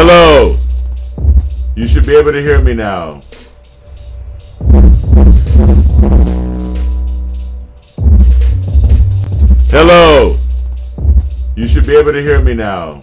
Hello. You should be able to hear me now. Hello. You should be able to hear me now.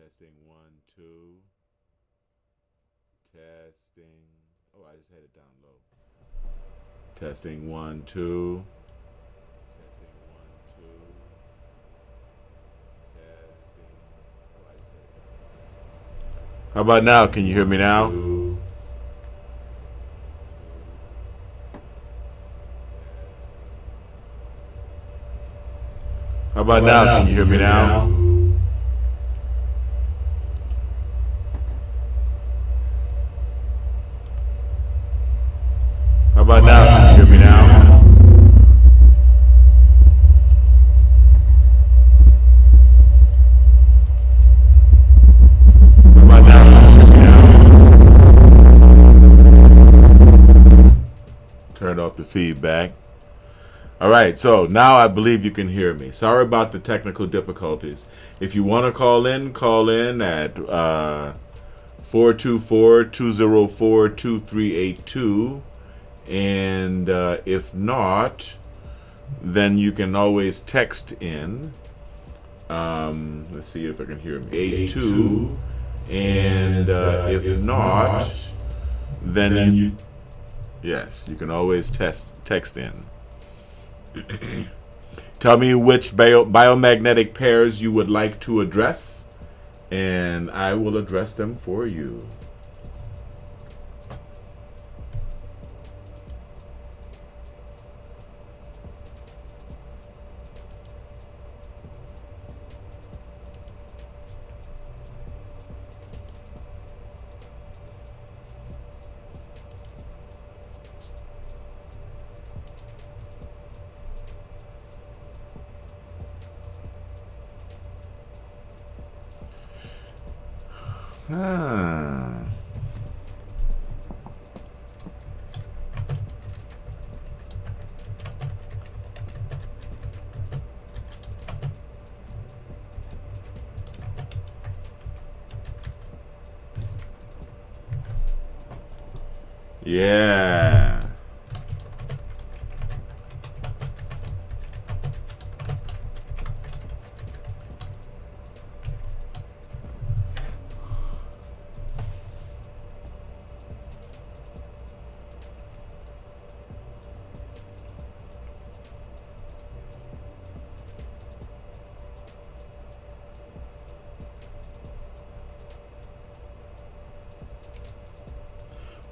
Testing 1, 2. Testing. Oh, I just had it down low. Testing 1, 2. Testing 1, 2. Testing. Oh, I just had it down low. How about now? Can you hear me now? How about now? Can you hear me now? How about now? Can you hear me now? How about now? Can you hear me now? Turned off the feedback. All right, so now I believe you can hear me. Sorry about the technical difficulties. If you want to call in at 424-204-2382. And if not, then you can always text in. Let's see if I can hear me. 82. And if not, then yes, you can always text in. Tell me which biomagnetic pairs you would like to address, and I will address them for you. Ah. Yeah.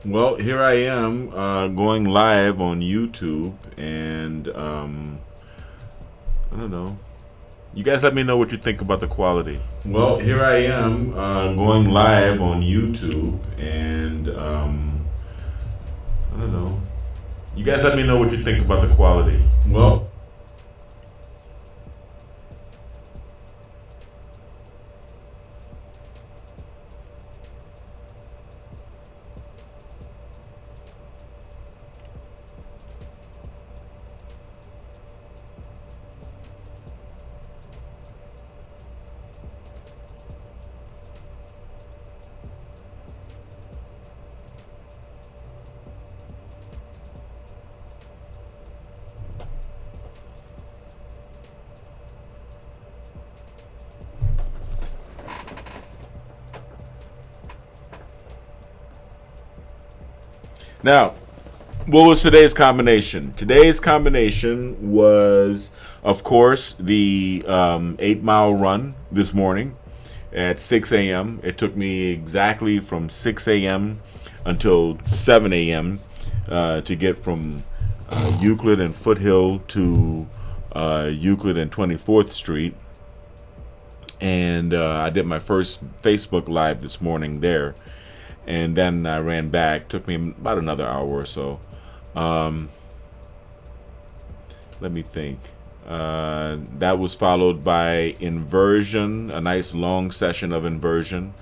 Well, here I am going live on YouTube, and I don't know. You guys let me know what you think about the quality. Well, here I am going live on YouTube, and I don't know. You guys let me know what you think about the quality. Well, now, what was today's combination? Today's combination was, of course, the 8-mile run this morning at 6 a.m. It took me exactly from 6 a.m. until 7 a.m. To get from Euclid and Foothill to Euclid and 24th Street. And I did my first Facebook Live this morning there. And then I ran back. Took me about another hour or so. Let me think. That was followed by inversion, a nice long session of inversion.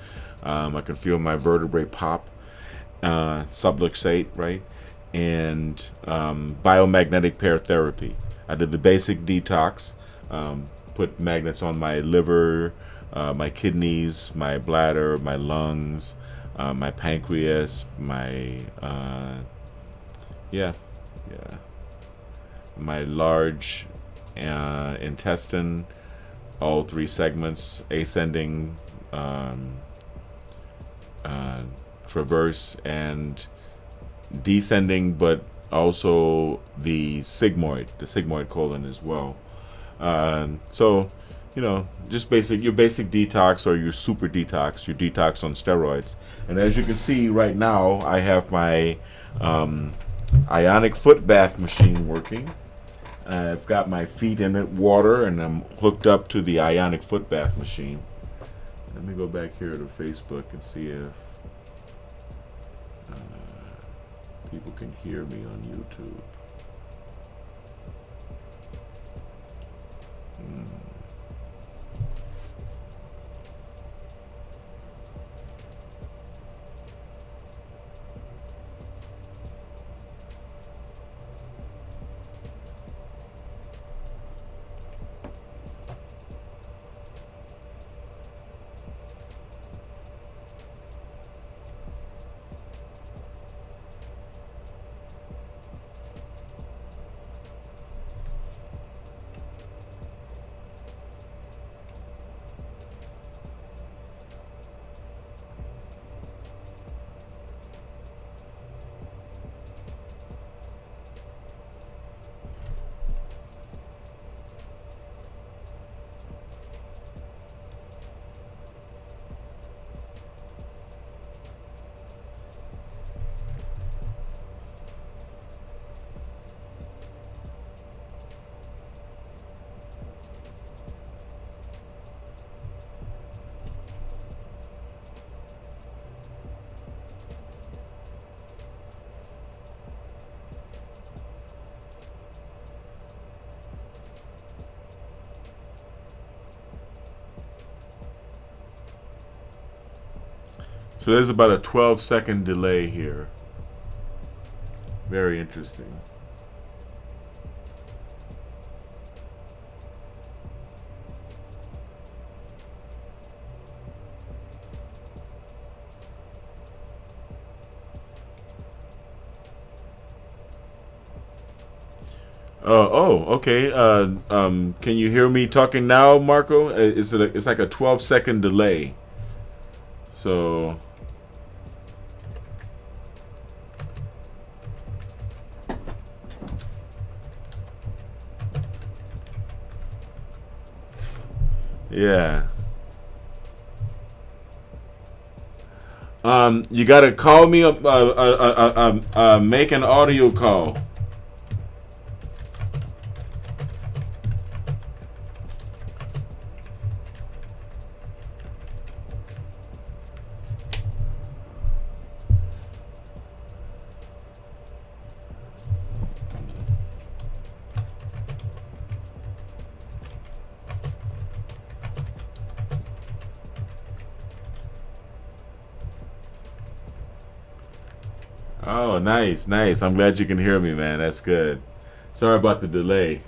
I can feel my vertebrae pop, subluxate, right? And biomagnetic pair therapy. I did the basic detox, put magnets on my liver, my kidneys, my bladder, my lungs, my pancreas, my my large intestine, all three segments, ascending, um, traverse and descending, but also the sigmoid colon as well. So, just your basic detox or your super detox, your detox on steroids. And as you can see right now, I have my ionic foot bath machine working. I've got my feet in it, water, and I'm hooked up to the ionic foot bath machine. Let me go back here to Facebook and see if people can hear me on YouTube. So there's about a 12-second delay here. Very interesting. Okay. Can you hear me talking now, Marco? It's like a 12-second delay. So yeah. You gotta call me up. Make an audio call. Oh, nice, nice. I'm glad you can hear me, man. That's good. Sorry about the delay.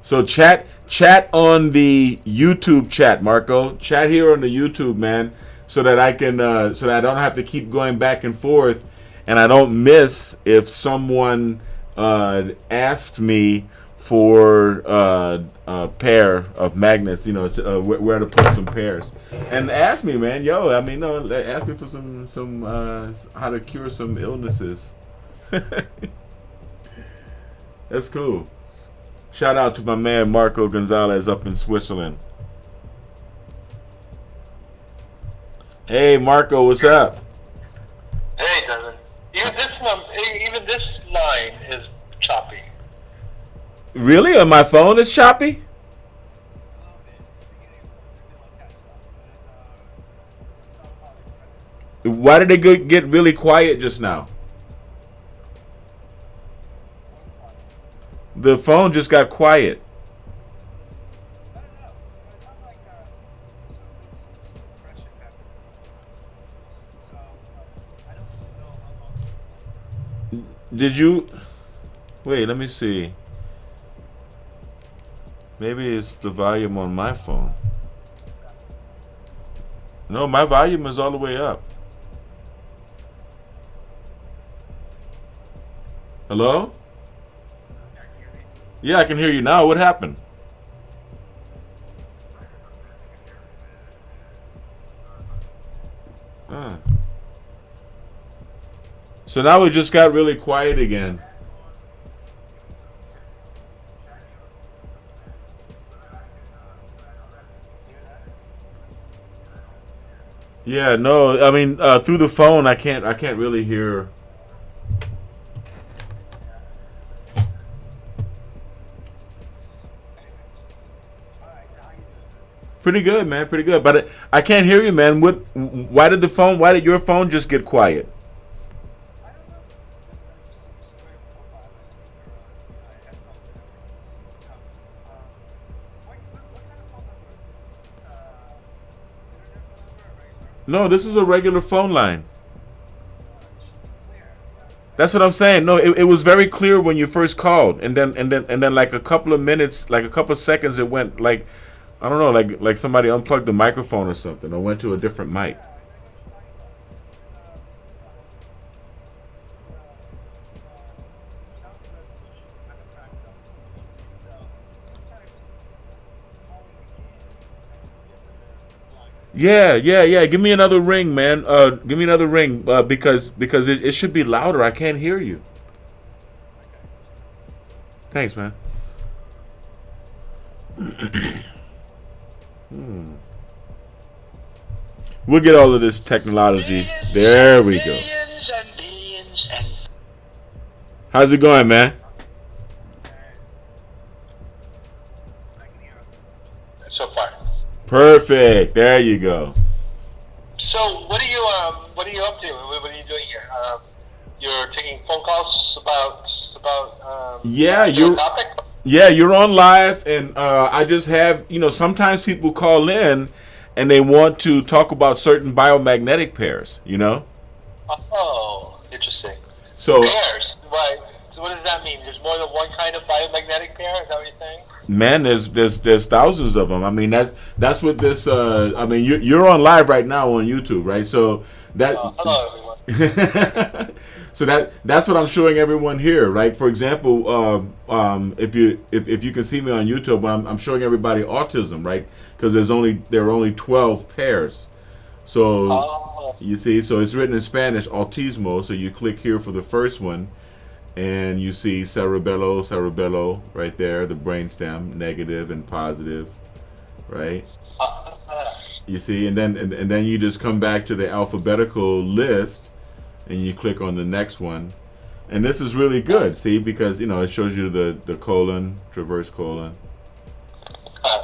So chat on the YouTube chat, Marco. Chat here on the YouTube, man, so that I can so that I don't have to keep going back and forth, and I don't miss if someone asked me for a pair of magnets, where to put some pairs, and ask me, man, ask me for some how to cure some illnesses. That's cool. Shout out to my man Marco Gonzalez up in Switzerland. Hey Marco, what's up? Hey Devin. Even this line is choppy. Really? On my phone it's choppy? Why did it get really quiet just now? The phone just got quiet. Did you... Wait, let me see. Maybe it's the volume on my phone. No, my volume is all the way up. Hello? Yeah, I can hear you now. What happened? Huh. So now it just got really quiet again. Yeah, no, I mean through the phone I can't really hear. Pretty good, man. Pretty good. But I can't hear you, man. What? Why did the phone? Why did your phone just get quiet? No, this is a regular phone line. That's what I'm saying. No, it was very clear when you first called, and then like a couple of minutes, like a couple of seconds, it went like I don't know, like somebody unplugged the microphone or something, or went to a different mic. Yeah, yeah, yeah. Give me another ring, man. Give me another ring, because it should be louder. I can't hear you. Thanks, man. We'll get all of this technology. There we go. Billions and billions and How's it going, man? so far. Perfect. There you go. So what are you up to? What are you doing here? You're taking phone calls about Yeah, your topic. Yeah, you're on live, and I just have, sometimes people call in and they want to talk about certain biomagnetic pairs. Oh, interesting. So, Pairs, right? So what does that mean? There's more than one kind of biomagnetic pair. Is that what you're saying? man, there's thousands of them. I mean, that's what this. I mean, you're on live right now on YouTube, right? So that. Hello, everyone. So that's what I'm showing everyone here, right? For example, if you can see me on YouTube, I'm showing everybody autism, right? Because there are only 12 pairs. So Oh, you see, so it's written in Spanish, autismo. So you click here for the first one, and you see cerebello right there, the brainstem, negative and positive, right? uh, You see, and then you just come back to the alphabetical list, and you click on the next one, and this is really good. See, because it shows you the colon, traverse colon. uh,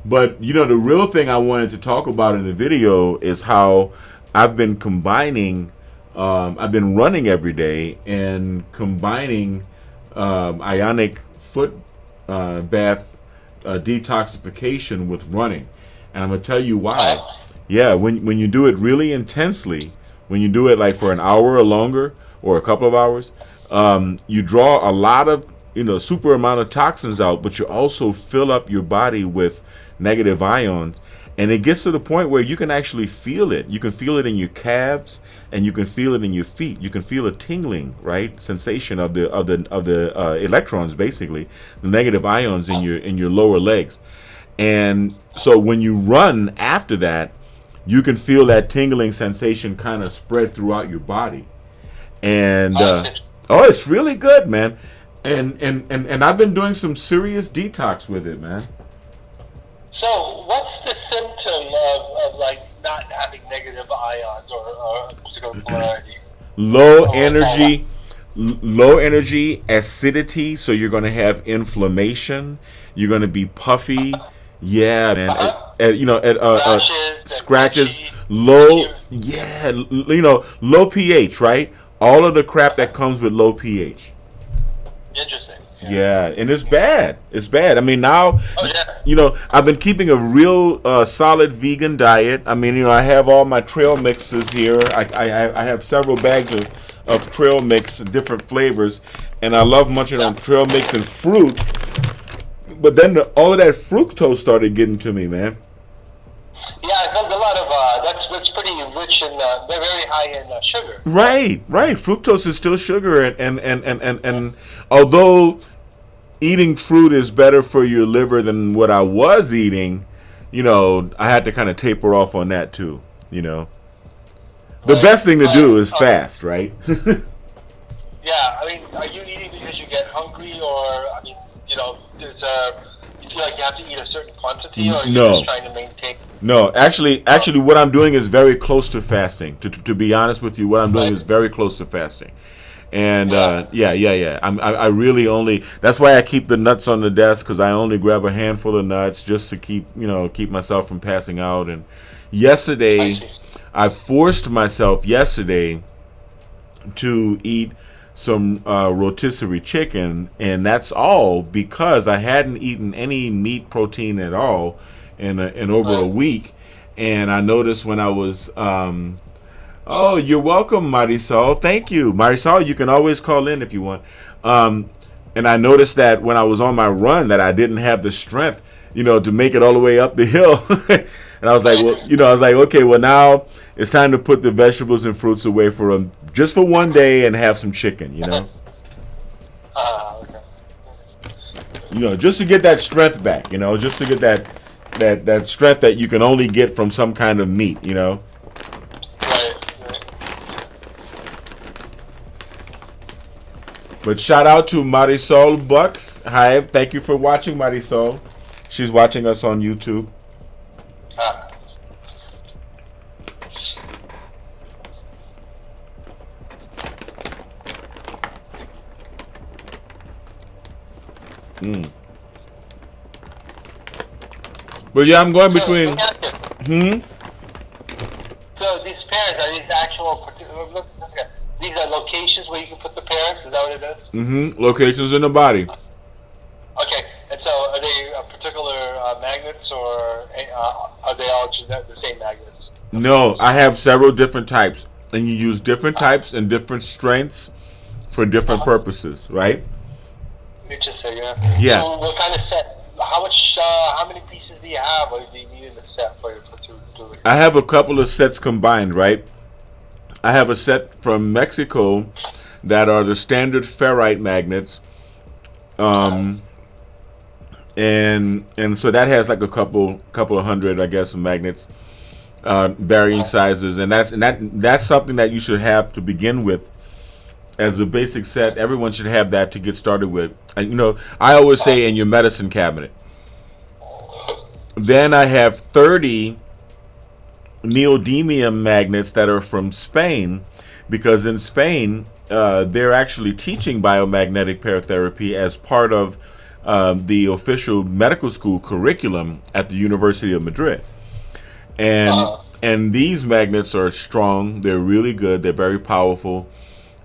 But the real thing I wanted to talk about in the video is how I've been combining. I've been running every day and combining ionic foot bath detoxification with running, and I'm gonna tell you why. Yeah, when you do it really intensely, when you do it like for an hour or longer or a couple of hours, you draw a lot of super amount of toxins out, but you also fill up your body with negative ions, and it gets to the point where you can actually feel it. You can feel it in your calves, and you can feel it in your feet. You can feel a tingling, right, sensation of the electrons, basically the negative ions in your lower legs. And so when you run after that, you can feel that tingling sensation kind of spread throughout your body. And oh, it's really good, man. And I've been doing some serious detox with it, man. so what's the symptom of like not having negative ions or particular polarity? Low energy, low energy, acidity. So you're going to have inflammation. You're going to be puffy. Yeah, man. Scratches, itchy, low. itchy. Yeah, low pH, right? All of the crap that comes with low pH. Interesting. Yeah, and it's bad. It's bad. I mean, now, Oh yeah. I've been keeping a real solid vegan diet. I mean, I have all my trail mixes here. I have several bags of trail mix, different flavors, and I love munching on trail mix and fruit. But then all of that fructose started getting to me, man. Yeah, I felt a lot of that's pretty rich in they're very high in sugar. Right. Fructose is still sugar, and although eating fruit is better for your liver than what I was eating, I had to kind of taper off on that too. You know, the Right. best thing to do is But, fast, right? yeah, I mean, are you eating because you get hungry, or I mean, there's you feel like you have to eat a certain quantity, or you're No. just trying to maintain? No, actually, what I'm doing is very close to fasting. To be honest with you, what I'm doing Right. is very close to fasting. And Yeah. yeah. I really only. That's why I keep the nuts on the desk, because I only grab a handful of nuts just to keep myself from passing out. And I yesterday, see. I forced myself yesterday to eat some rotisserie chicken, and that's all because I hadn't eaten any meat protein at all in over a Right. week. And I noticed when I was oh, you're welcome, Marisol. Thank you, Marisol. You can always call in if you want. Um, and I noticed that when I was on my run, that I didn't have the strength, to make it all the way up the hill. And I was like, well, okay, well now it's time to put the vegetables and fruits away for just for one day and have some chicken. Okay. Just to get that strength back. Just to get that strength that you can only get from some kind of meat. Right. But shout out to Marisol Bucks. Hi, thank you for watching, Marisol. She's watching us on YouTube. Ah. But yeah, I'm going So, between. let me ask you. So these parents, are these actual particular? These are locations where you can put the parents. Is that what it is? Locations in the body. Okay. And so, are they particular magnets, or are they all just the same magnets? No, I have several different types, and you use different types and different strengths for different purposes, right? Interesting. Yeah. Yeah. So what kind of set? How much? How many pieces do you have, or do you need in the set for to it? I have a couple of sets combined, right? I have a set from Mexico that are the standard ferrite magnets, and so that has like a couple of hundred, I guess, of magnets, varying sizes, and that's something that you should have to begin with as a basic set. Everyone should have that to get started with. And I always say in your medicine cabinet. Then I have 30 neodymium magnets that are from Spain, because in Spain they're actually teaching biomagnetic paratherapy as part of the official medical school curriculum at the University of Madrid. And these magnets are strong. They're really good. They're very powerful.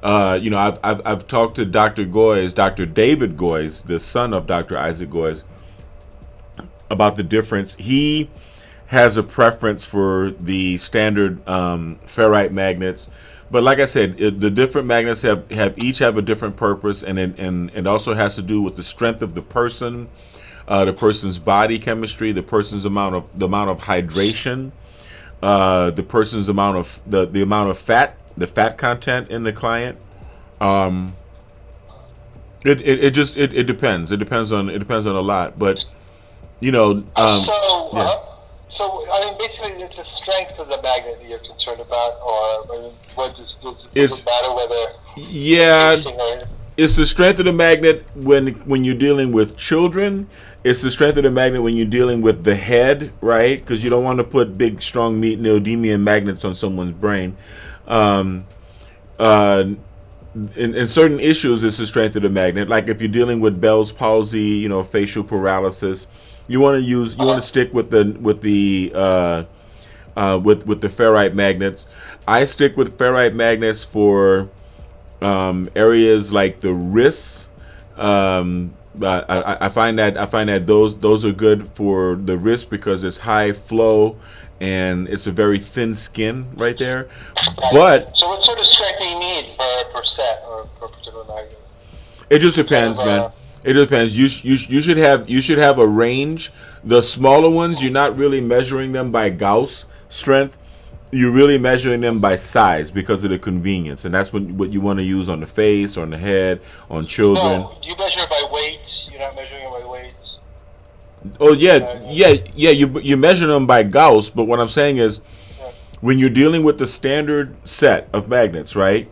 I've talked to Dr. David Goyes, the son of Dr. Isaac Goyes, about the difference. He has a preference for the standard ferrite magnets, but like I said, the different magnets each have a different purpose, and it also has to do with the strength of the person's body chemistry, the person's amount of hydration, the person's amount of the amount of fat, the fat content in the client. It depends. It depends on a lot, but So, yeah. so I mean, basically, it's the strength of the magnet that you're concerned about, or I mean, does It's- it matter whether Yeah, anything or it's the strength of the magnet when you're dealing with children. It's the strength of the magnet when you're dealing with the head, right? Because you don't want to put big, strong neodymium magnets on someone's brain. In certain issues, it's the strength of the magnet. Like if you're dealing with Bell's palsy, facial paralysis, you want to stick with the ferrite magnets. I stick with ferrite magnets for areas like the wrists. I find that those are good for the wrist because it's high flow and it's a very thin skin right there. But so, what sort of strength do you need per set or per particular magnet? it just depends, man. It depends. You should have a range. The smaller ones, you're not really measuring them by Gauss strength. You're really measuring them by size because of the convenience, and that's what you want to use on the face, on the head, on children. No, you measure it by weight. You're not measuring it by weights. Oh yeah. You measure them by Gauss, but what I'm saying is, when you're dealing with the standard set of magnets, right?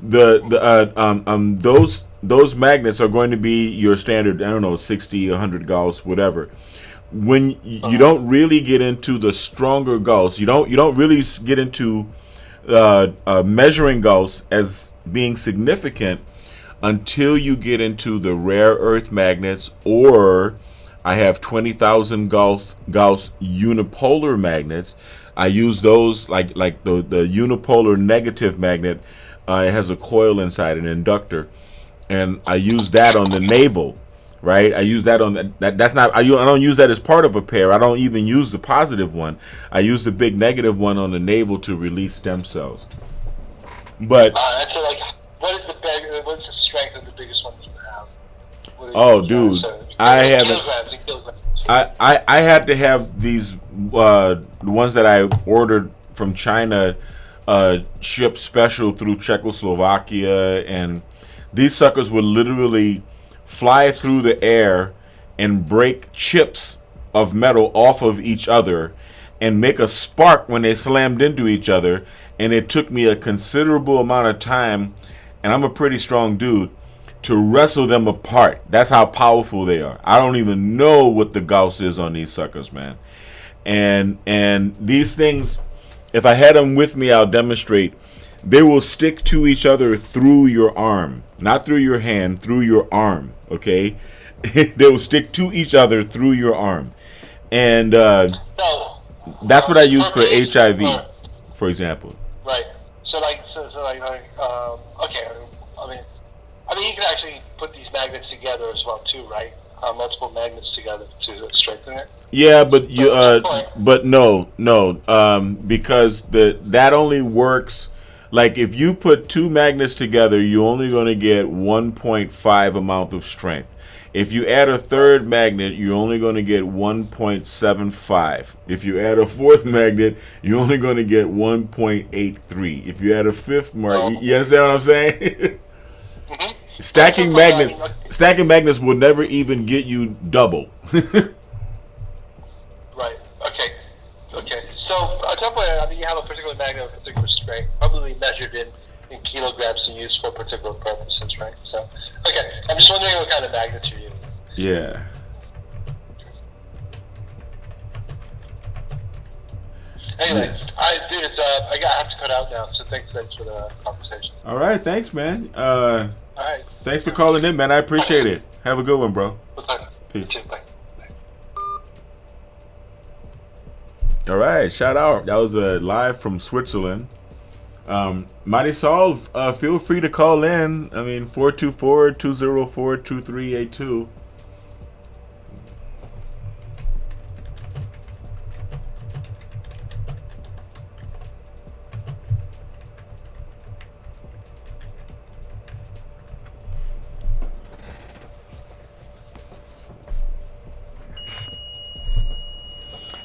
Those magnets are going to be your standard. I don't know, 60, 100 Gauss, whatever. When you don't really get into the stronger Gauss, you don't really get into measuring Gauss as being significant until you get into the rare earth magnets, or I have 20,000 Gauss unipolar magnets. I use those like the unipolar negative magnet. It has a coil inside, an inductor, and I use that on the navel. Right, I use that on that. That's not. I don't use that as part of a pair. I don't even use the positive one. I use the big negative one on the navel to release stem cells. But so like, what is the strength of the biggest one that you have? Oh, dude, I haven't. I had to have these the ones that I ordered from China, shipped special through Czechoslovakia, and these suckers would literally fly through the air and break chips of metal off of each other and make a spark when they slammed into each other. And it took me a considerable amount of time, and I'm a pretty strong dude, to wrestle them apart. That's how powerful they are. I don't even know what the Gauss is on these suckers, man. And these things, if I had them with me, I'll demonstrate. They will stick to each other through your arm, not through your hand, through your arm. Okay, they will stick to each other through your arm, and that's what I use for HIV, for example. Right. So okay. I mean, you can actually put these magnets together as well too, right? Multiple magnets together to strengthen it. Yeah, but but no, because that only works. Like if you put two magnets together, you're only going to get 1.5 amount of strength. If you add a third magnet, you're only going to get 1.75. If you add a fourth magnet, you're only going to get 1.83. If you add a fifth magnet, you understand what I'm saying? Mm-hmm. Stacking magnets will never even get you double. Right. Okay. So on top of that, I mean, you have a particular magnet of particular strength, probably measured in kilograms and used for particular purposes, right? So, okay. I'm just wondering what kind of magnets you're using. Yeah. Anyway, I have to cut out now. So thanks for the conversation. All right, thanks, man. All right. Thanks for calling in, man. I appreciate it. Have a good one, bro. Bye. Peace. You too. Bye. All right, shout out. That was live from Switzerland. Mighty Sol, feel free to call in. I mean, 424-204-2382.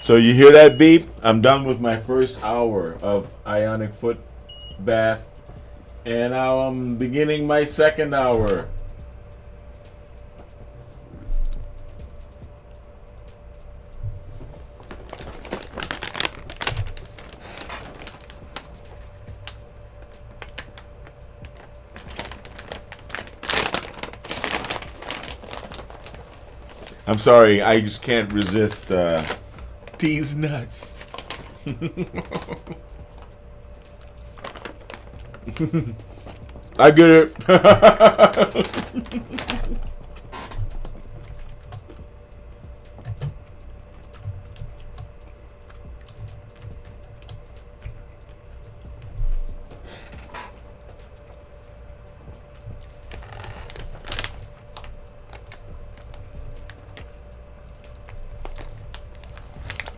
So you hear that beep? I'm done with my first hour of ionic foot bath, and now I'm beginning my second hour. I'm sorry, I just can't resist these nuts. I get it.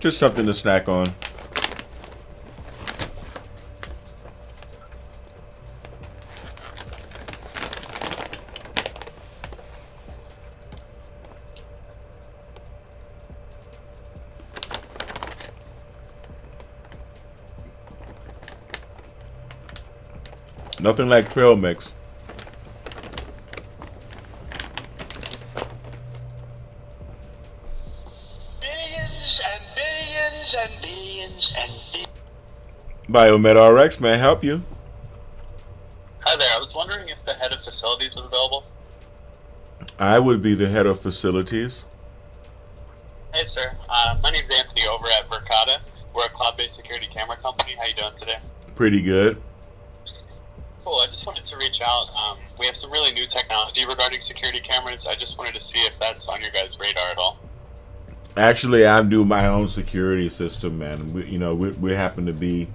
Just something to snack on. Nothing like trail mix. Billions and billions and billions and billions. BiomedRx, may I help you? Hi there. I was wondering if the head of facilities was available. I would be the head of facilities. Hey, sir. My name's Anthony over at Verkada. We're a cloud-based security camera company. How you doing today? Pretty good. Cool. I just wanted to reach out. We have some really new technology regarding security cameras. I just wanted to see if that's on your guys' radar at all. Actually, I do my own security system, man. We happen to be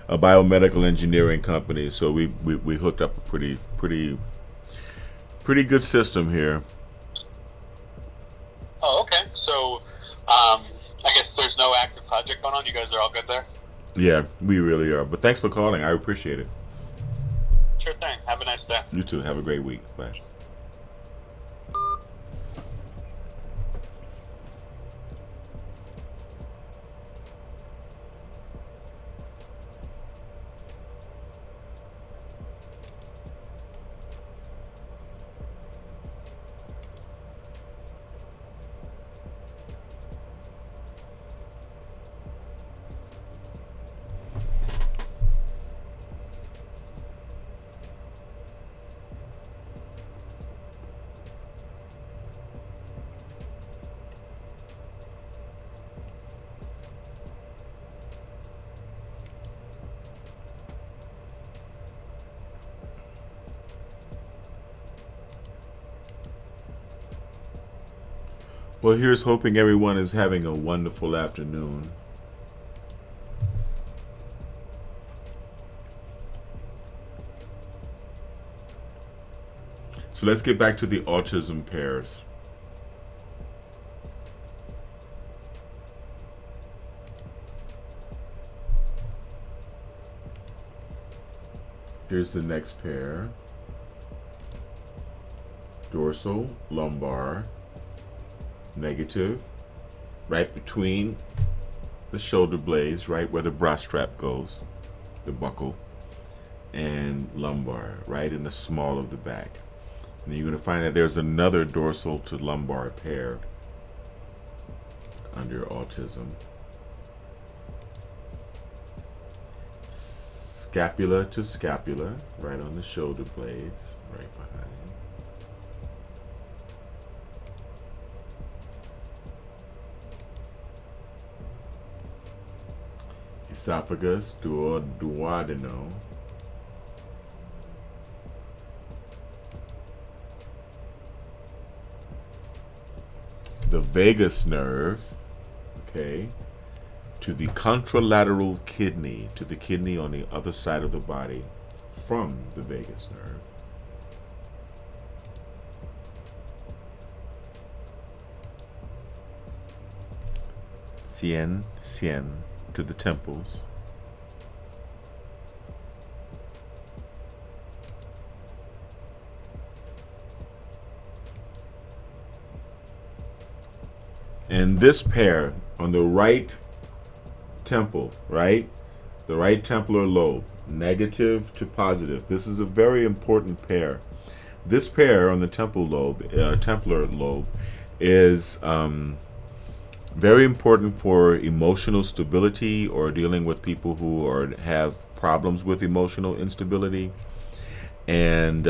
a biomedical engineering company, so we hooked up a pretty good system here. Oh, okay. So, I guess there's no active project going on. You guys are all good there? Yeah, we really are. But thanks for calling. I appreciate it. Sure thing. Have a nice day. You too. Have a great week. Bye. Well, here's hoping everyone is having a wonderful afternoon. So let's get back to the autism pairs. Here's the next pair. Dorsal, lumbar, negative, right between the shoulder blades, right where the bra strap goes, the buckle, and lumbar, right in the small of the back. And you're going to find that there's another dorsal to lumbar pair under autism. Scapula to scapula, right on the shoulder blades, right behind. Esophagus, duodenal. The vagus nerve, okay, to the contralateral kidney, to the kidney on the other side of the body from the vagus nerve. Sien to the temples. And this pair on the right temple, right? The right templar lobe, negative to positive. This is a very important pair. This pair on the templar lobe is very important for emotional stability or dealing with people who have problems with emotional instability. And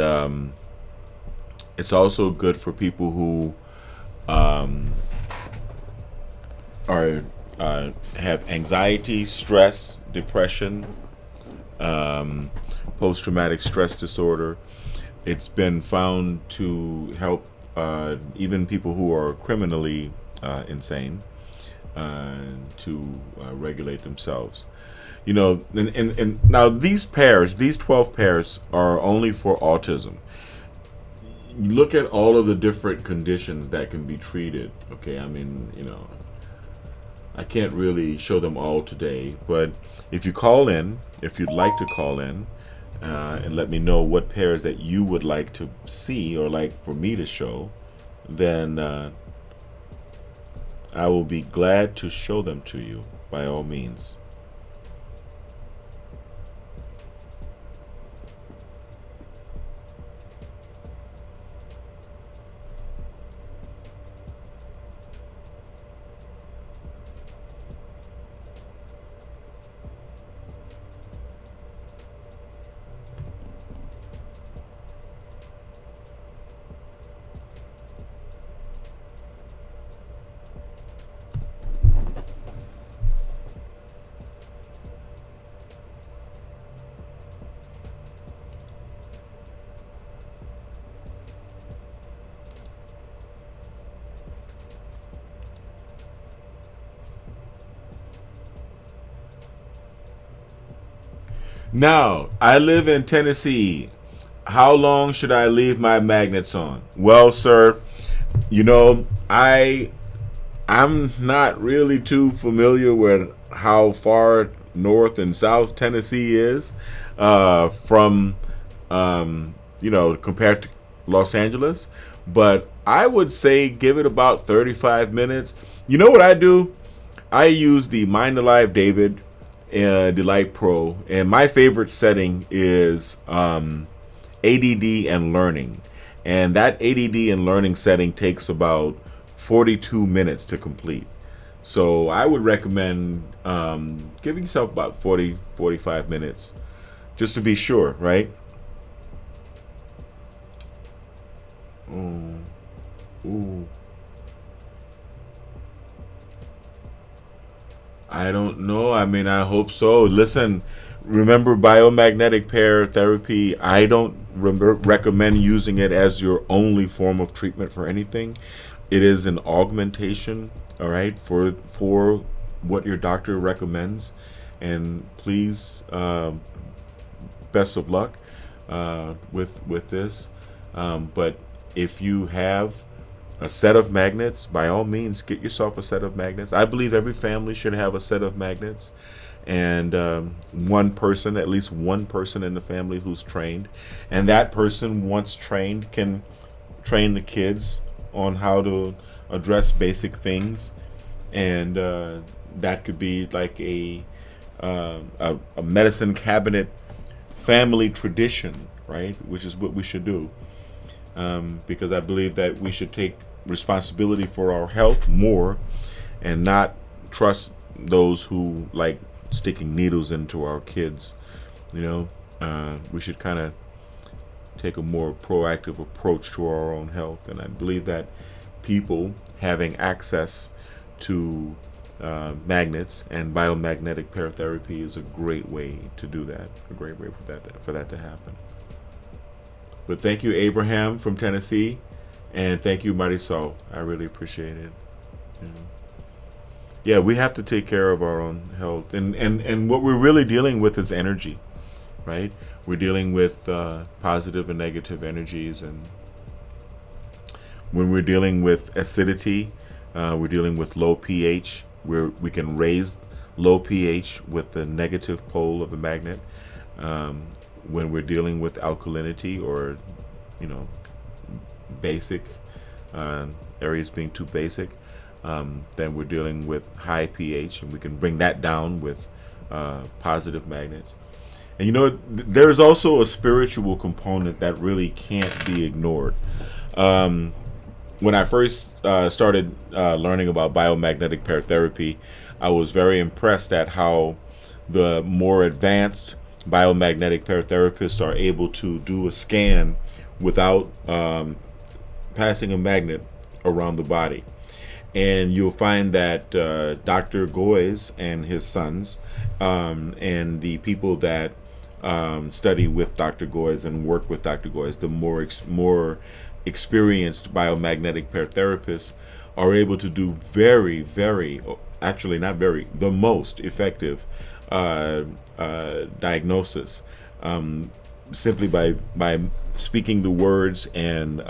it's also good for people who have anxiety, stress, depression, post-traumatic stress disorder. It's been found to help even people who are criminally insane to regulate themselves. You know, and now these 12 pairs are only for autism. You look at all of the different conditions that can be treated. Okay, I mean, you know, I can't really show them all today, but if you call in, if you'd like to call in and let me know what pairs that you would like to see or like for me to show, then I will be glad to show them to you by all means. Now, I live in Tennessee. How long should I leave my magnets on? Well, sir, you know, I'm not really too familiar with how far north and south Tennessee is from compared to Los Angeles, but I would say give it about 35 minutes. You know what I do? I use the Mind Alive David Delight Pro, and my favorite setting is ADD and learning. And that ADD and learning setting takes about 42 minutes to complete. So I would recommend giving yourself about 45 minutes just to be sure, right? Ooh. I don't know. I mean, I hope so. Listen, remember biomagnetic pair therapy. I don't recommend using it as your only form of treatment for anything. It is an augmentation, all right, for what your doctor recommends. And please, best of luck with this. But if you have a set of magnets, by all means, get yourself a set of magnets. I believe every family should have a set of magnets, and at least one person in the family who's trained, and that person, once trained, can train the kids on how to address basic things, and that could be like a medicine cabinet family tradition, right? Which is what we should do, because I believe that we should take responsibility for our health more and not trust those who like sticking needles into our kids. We should kind of take a more proactive approach to our own health, and I believe that people having access to magnets and biomagnetic pair therapy is a great way to do that, a great way for that to happen. But thank you, Abraham from Tennessee. And thank you, Marisol. I really appreciate it. Yeah, we have to take care of our own health. And what we're really dealing with is energy, right? We're dealing with positive and negative energies. And when we're dealing with acidity, we're dealing with low pH, where we can raise low pH with the negative pole of the magnet. When we're dealing with alkalinity or, basic areas being too basic, then we're dealing with high pH, and we can bring that down with positive magnets. And there's also a spiritual component that really can't be ignored. When I first started learning about biomagnetic pair therapy, I was very impressed at how the more advanced biomagnetic pair therapists are able to do a scan without passing a magnet around the body. And you'll find that Dr. Goyes and his sons, and the people that study with Dr. Goyes and work with Dr. Goyes, the more experienced biomagnetic pair therapists, are able to do very, very, actually not very, the most effective diagnosis, simply by speaking the words and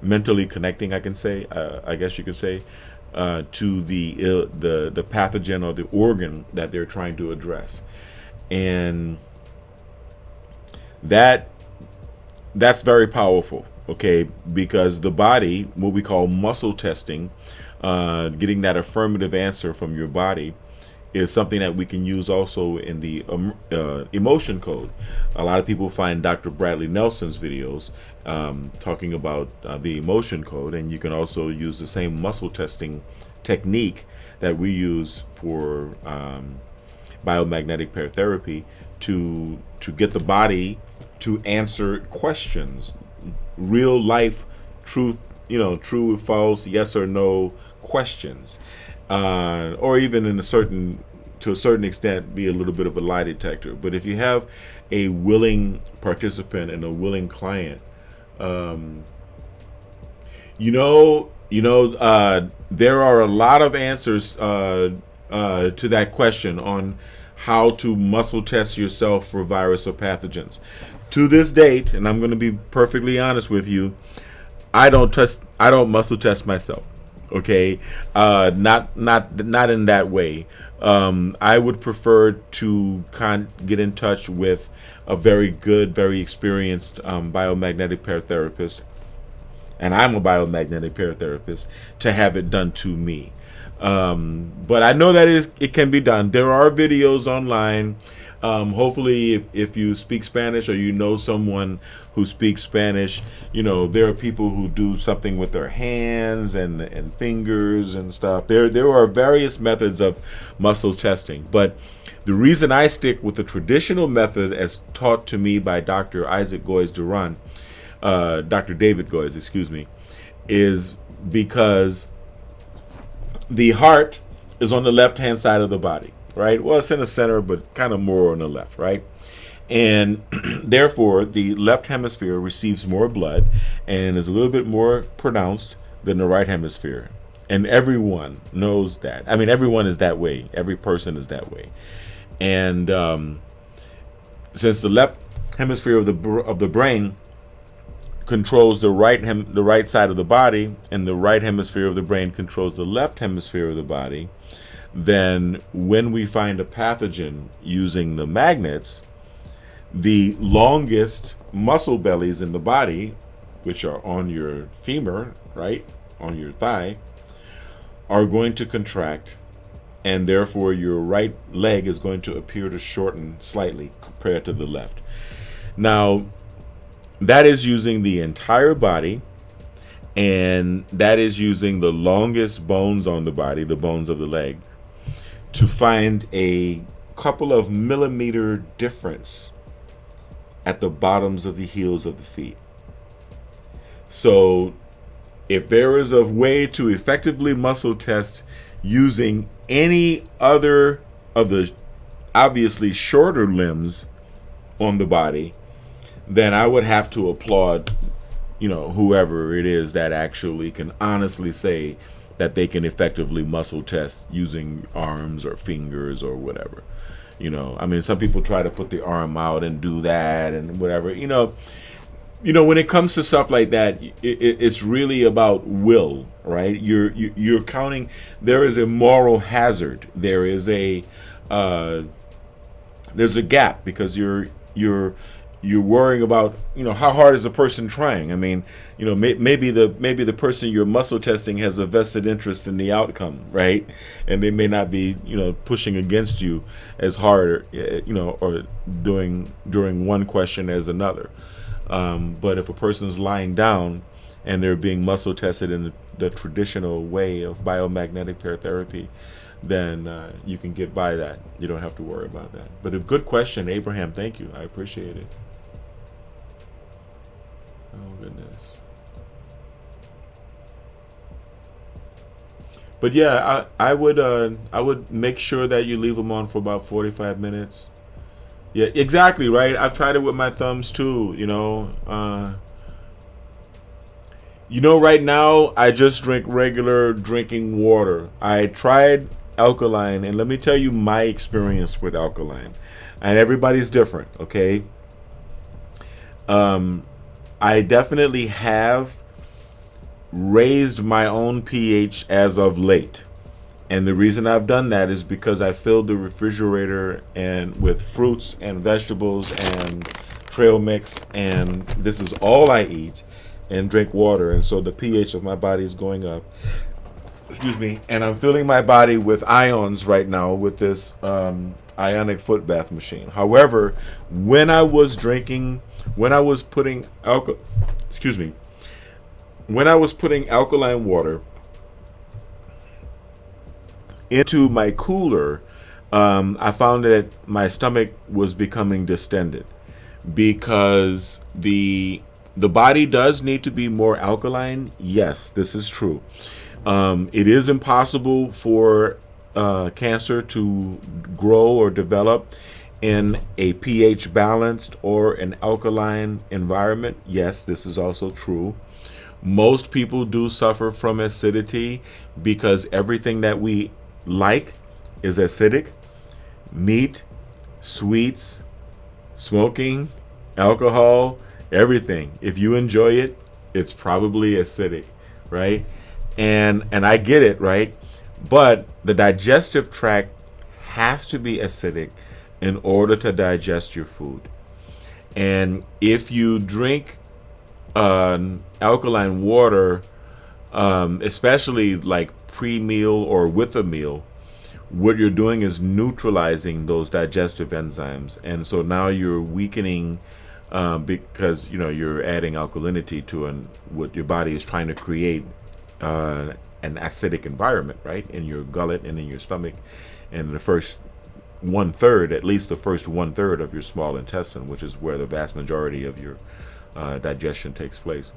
mentally connecting, I guess you could say, to the pathogen or the organ that they're trying to address. And that's very powerful, okay, because the body, what we call muscle testing, getting that affirmative answer from your body, is something that we can use also in the emotion code. A lot of people find Dr. Bradley Nelson's videos talking about the emotion code, and you can also use the same muscle testing technique that we use for biomagnetic pair therapy to get the body to answer questions, real life truth, true or false, yes or no questions. Or even to a certain extent, be a little bit of a lie detector. But if you have a willing participant and a willing client, there are a lot of answers to that question on how to muscle test yourself for virus or pathogens. To this date, and I'm going to be perfectly honest with you, I don't muscle test myself. Okay, not in that way. I would prefer to get in touch with a very good, very experienced biomagnetic paratherapist, and I'm a biomagnetic paratherapist, to have it done to me. But I know that it can be done. There are videos online. Hopefully, if you speak Spanish or you know someone who speaks Spanish, there are people who do something with their hands and fingers and stuff. There are various methods of muscle testing, but the reason I stick with the traditional method as taught to me by Dr. Isaac Goyes Duran, Dr. David Goyes, excuse me, is because the heart is on the left-hand side of the body. Right? Well, it's in the center, but kind of more on the left, right? And therefore, the left hemisphere receives more blood and is a little bit more pronounced than the right hemisphere. And everyone knows that. I mean, everyone is that way. Every person is that way. And since the left hemisphere of the brain controls the right side of the body, and the right hemisphere of the brain controls the left hemisphere of the body, then when we find a pathogen using the magnets, the longest muscle bellies in the body, which are on your femur, right, on your thigh, are going to contract, and therefore your right leg is going to appear to shorten slightly compared to the left. Now, that is using the entire body, and that is using the longest bones on the body, the bones of the leg, to find a couple of millimeter difference at the bottoms of the heels of the feet. So if there is a way to effectively muscle test using any other of the obviously shorter limbs on the body, then I would have to applaud, whoever it is that actually can honestly say that they can effectively muscle test using arms or fingers or whatever. I mean, some people try to put the arm out and do that and whatever. When it comes to stuff like that, it's really about will, right? You're counting. There is a moral hazard. There's a gap because you're worrying about how hard is a person trying. I mean, maybe the person you're muscle testing has a vested interest in the outcome, right? And they may not be pushing against you as hard, or during one question as another. But if a person's lying down and they're being muscle tested in the traditional way of biomagnetic paratherapy, then you can get by that. You don't have to worry about that. But a good question, Abraham. Thank you. I appreciate it. Oh, goodness. But yeah, I would make sure that you leave them on for about 45 minutes. Yeah, exactly, right? I've tried it with my thumbs too, right now I just drink regular drinking water. I tried alkaline, and let me tell you my experience with alkaline. And everybody's different, okay? I definitely have raised my own pH as of late. And the reason I've done that is because I filled the refrigerator with fruits and vegetables and trail mix, and this is all I eat, and drink water, and so the pH of my body is going up. Excuse me. And I'm filling my body with ions right now with this ionic foot bath machine. However, when I was putting alkaline water into my cooler, I found that my stomach was becoming distended, because the body does need to be more alkaline. Yes, this is true. It is impossible for cancer to grow or develop in a pH balanced or an alkaline environment. Yes, this is also true. Most people do suffer from acidity because everything that we like is acidic. Meat, sweets, smoking, alcohol, everything. If you enjoy it, it's probably acidic, right? And I get it, right? But the digestive tract has to be acidic in order to digest your food. And if you drink alkaline water, especially like pre-meal or with a meal, what you're doing is neutralizing those digestive enzymes, and so now you're weakening because you're adding alkalinity to what your body is trying to create, an acidic environment, right, in your gullet and in your stomach, and the first 1/3, at least the first 1/3 of your small intestine, which is where the vast majority of your digestion takes place.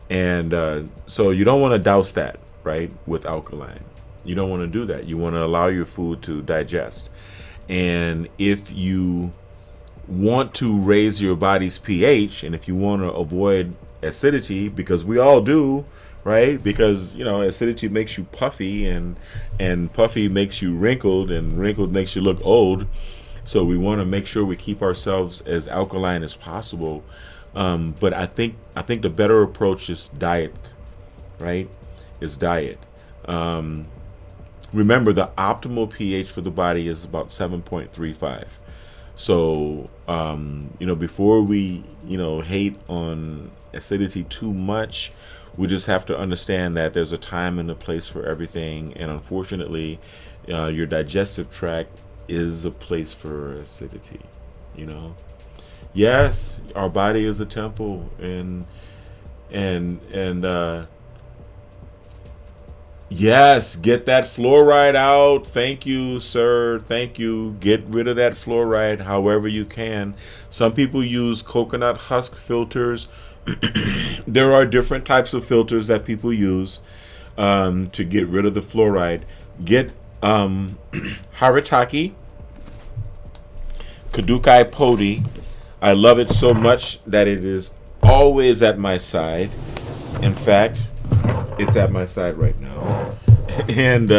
And so you don't want to douse that, right, with alkaline. You don't want to do that. You want to allow your food to digest. And if you want to raise your body's pH, and if you want to avoid acidity, because we all do, right? Because acidity makes you puffy, and puffy makes you wrinkled, and wrinkled makes you look old. So we want to make sure we keep ourselves as alkaline as possible. But I think the better approach is diet, right? Is diet. Remember, the optimal pH for the body is about 7.35. So before we hate on acidity too much, we just have to understand that there's a time and a place for everything. And unfortunately, your digestive tract is a place for acidity. Yes, our body is a temple, and yes, get that fluoride out. Thank you, sir. Thank you. Get rid of that fluoride however you can. Some people use coconut husk filters. There are different types of filters that people use to get rid of the fluoride. Get Haritaki, Kadukai Podi. I love it so much that it is always at my side. In fact, it's at my side right now. And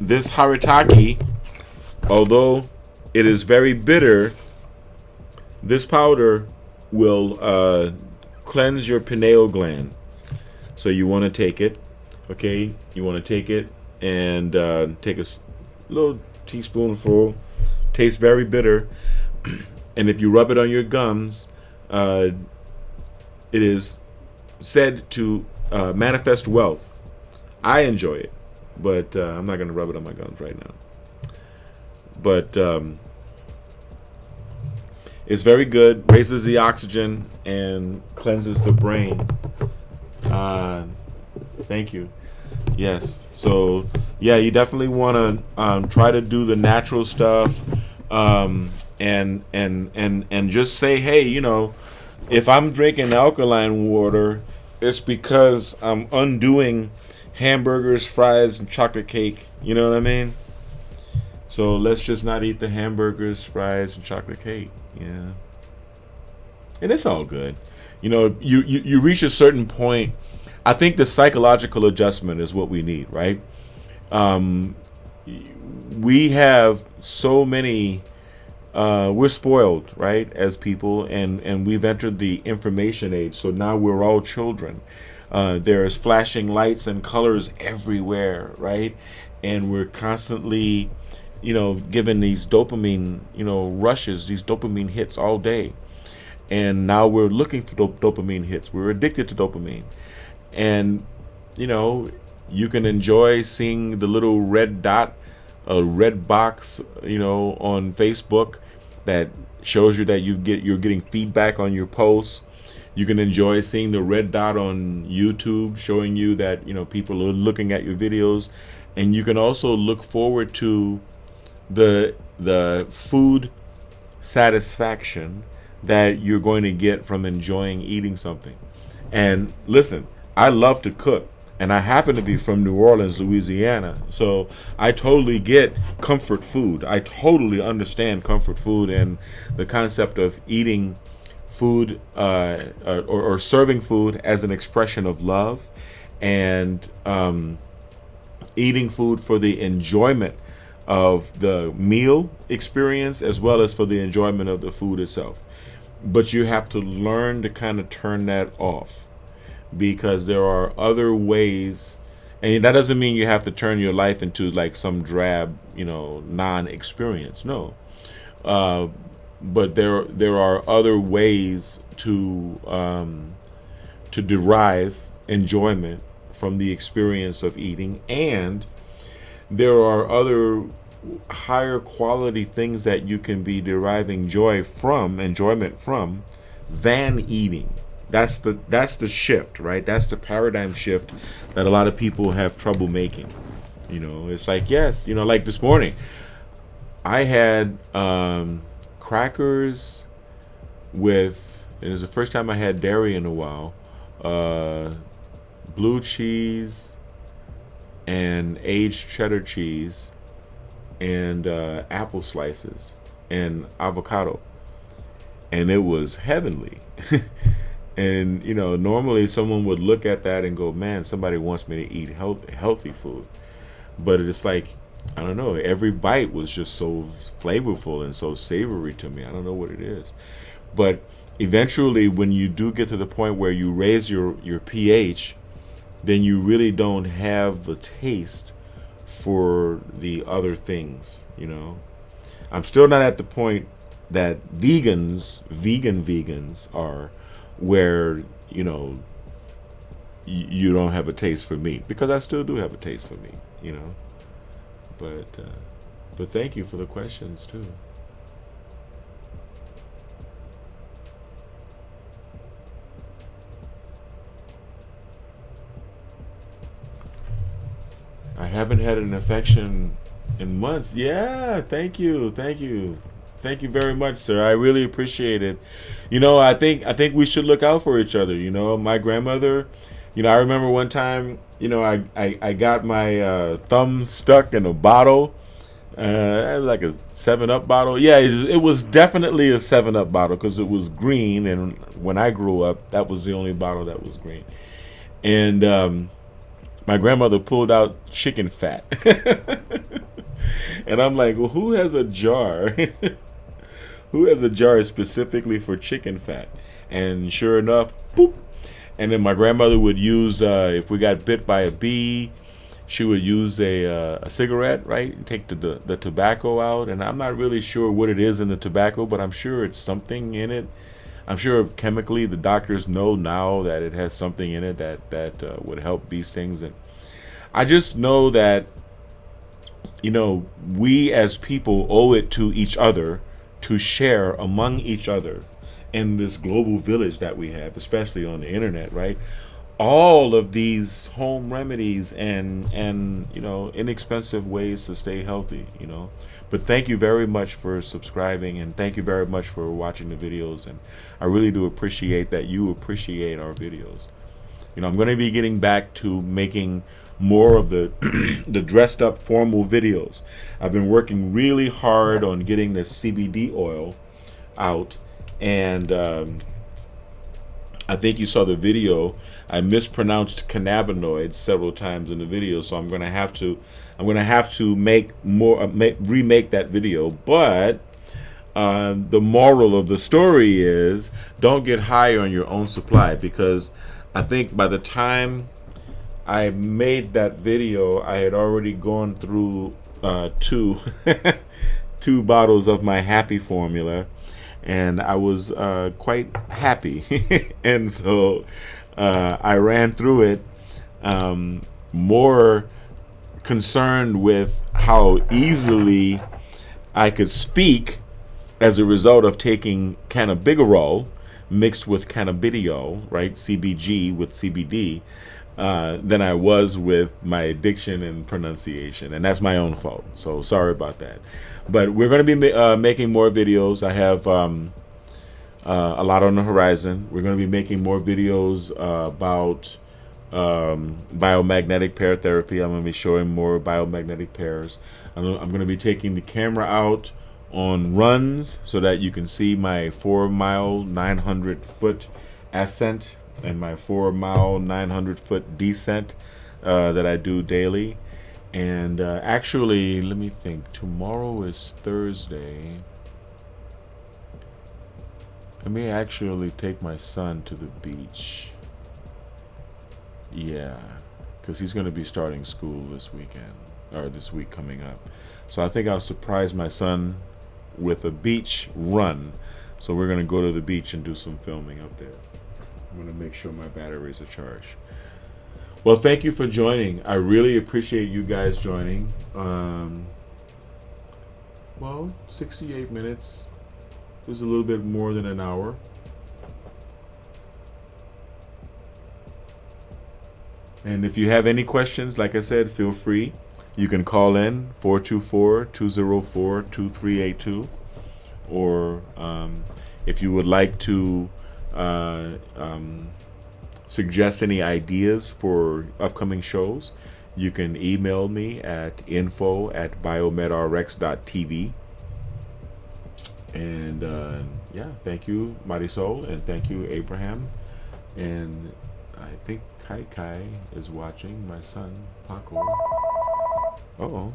this Haritaki, although it is very bitter, this powder will cleanse your pineal gland. So you want to take it, okay? You want to take it and take a little teaspoonful. Tastes very bitter. And if you rub it on your gums, it is said to manifest wealth. I enjoy it, but I'm not going to rub it on my gums right now. But it's very good, raises the oxygen and cleanses the brain. Thank you. Yes. So yeah, you definitely want to try to do the natural stuff, and just say, hey, if I'm drinking alkaline water, it's because I'm undoing hamburgers, fries, and chocolate cake. You know what I mean? So let's just not eat the hamburgers, fries, and chocolate cake. Yeah. And it's all good. You reach a certain point. I think the psychological adjustment is what we need, right? We have so many, we're spoiled, right, as people, and we've entered the information age, so now we're all children. There's flashing lights and colors everywhere, right? And we're constantly, given these dopamine, rushes, these dopamine hits all day. And now we're looking for dopamine hits. We're addicted to dopamine. And you can enjoy seeing the little red dot, a red box, on Facebook that shows you that you're getting feedback on your posts. You can enjoy seeing the red dot on YouTube showing you that people are looking at your videos. And you can also look forward to the food satisfaction that you're going to get from enjoying eating something. And listen, I love to cook, and I happen to be from New Orleans, Louisiana, so I totally get comfort food. I totally understand comfort food and the concept of eating food or serving food as an expression of love, and eating food for the enjoyment of the meal experience as well as for the enjoyment of the food itself. But you have to learn to kind of turn that off, because there are other ways. And that doesn't mean you have to turn your life into like some drab, non-experience. No. But there are other ways to derive enjoyment from the experience of eating, and there are other higher quality things that you can be deriving enjoyment from than eating. That's the shift, right? That's the paradigm shift that a lot of people have trouble making. It's like, yes, like this morning I had crackers with, it was the first time I had dairy in a while, blue cheese and aged cheddar cheese and apple slices and avocado, and it was heavenly. And normally someone would look at that and go, man, somebody wants me to eat healthy food. But it's like, I don't know, every bite was just so flavorful and so savory to me. I don't know what it is. But eventually, when you do get to the point where you raise your pH, then you really don't have the taste for the other things. I'm still not at the point that vegans are, where you don't have a taste for meat, because I still do have a taste for meat. But thank you for the questions too. I haven't had an infection in months. Yeah, thank you very much, sir. I really appreciate it. I think we should look out for each other. My grandmother, I remember one time, I got my thumb stuck in a bottle, like a 7-Up bottle. Yeah, it was definitely a 7-Up bottle, because it was green, and when I grew up, that was the only bottle that was green. And my grandmother pulled out chicken fat. And I'm like, well, who has a jar? Who has a jar specifically for chicken fat? And sure enough, boop. And then my grandmother would use, if we got bit by a bee, she would use a cigarette, right? And take the tobacco out. And I'm not really sure what it is in the tobacco, but I'm sure it's something in it. I'm sure chemically the doctors know now that it has something in it that would help these things. And I just know that, we as people owe it to each other to share among each other in this global village that we have, especially on the internet, right? All of these home remedies and inexpensive ways to stay healthy, But thank you very much for subscribing, and thank you very much for watching the videos, and I really do appreciate that you appreciate our videos. I'm going to be getting back to making more of the the dressed up formal videos. I've been working really hard on getting the CBD oil out, and I think you saw the video. I mispronounced cannabinoids several times in the video, so I'm going to have to remake that video. But the moral of the story is, don't get high on your own supply, because I think by the time I made that video, I had already gone through two bottles of my happy formula, and I was quite happy. And so I ran through it, more concerned with how easily I could speak as a result of taking cannabigerol mixed with cannabidiol, right, CBG with CBD, than I was with my addiction and pronunciation. And that's my own fault, so sorry about that. But we're going to be making more videos. I have a lot on the horizon. We're going to be making more videos about biomagnetic pair therapy. I'm going to be showing more biomagnetic pairs. I'm going to be taking the camera out on runs so that you can see my 4-mile 900-foot ascent and my 4-mile 900-foot descent that I do daily. And actually, let me think. Tomorrow is Thursday. I may actually take my son to the beach. Yeah, because he's going to be starting school this weekend, or this week coming up. So I think I'll surprise my son with a beach run. So we're going to go to the beach and do some filming up there. I'm going to make sure my batteries are charged. Well, thank you for joining. I really appreciate you guys joining. Well, 68 minutes. It was a little bit more than an hour. And if you have any questions, like I said, feel free. You can call in 424-204-2382. Or if you would like to suggest any ideas for upcoming shows, you can email me at info@biomedrx.tv. And yeah, thank you, Marisol, and thank you, Abraham. And I think Kai is watching, my son, Paco. Uh-oh.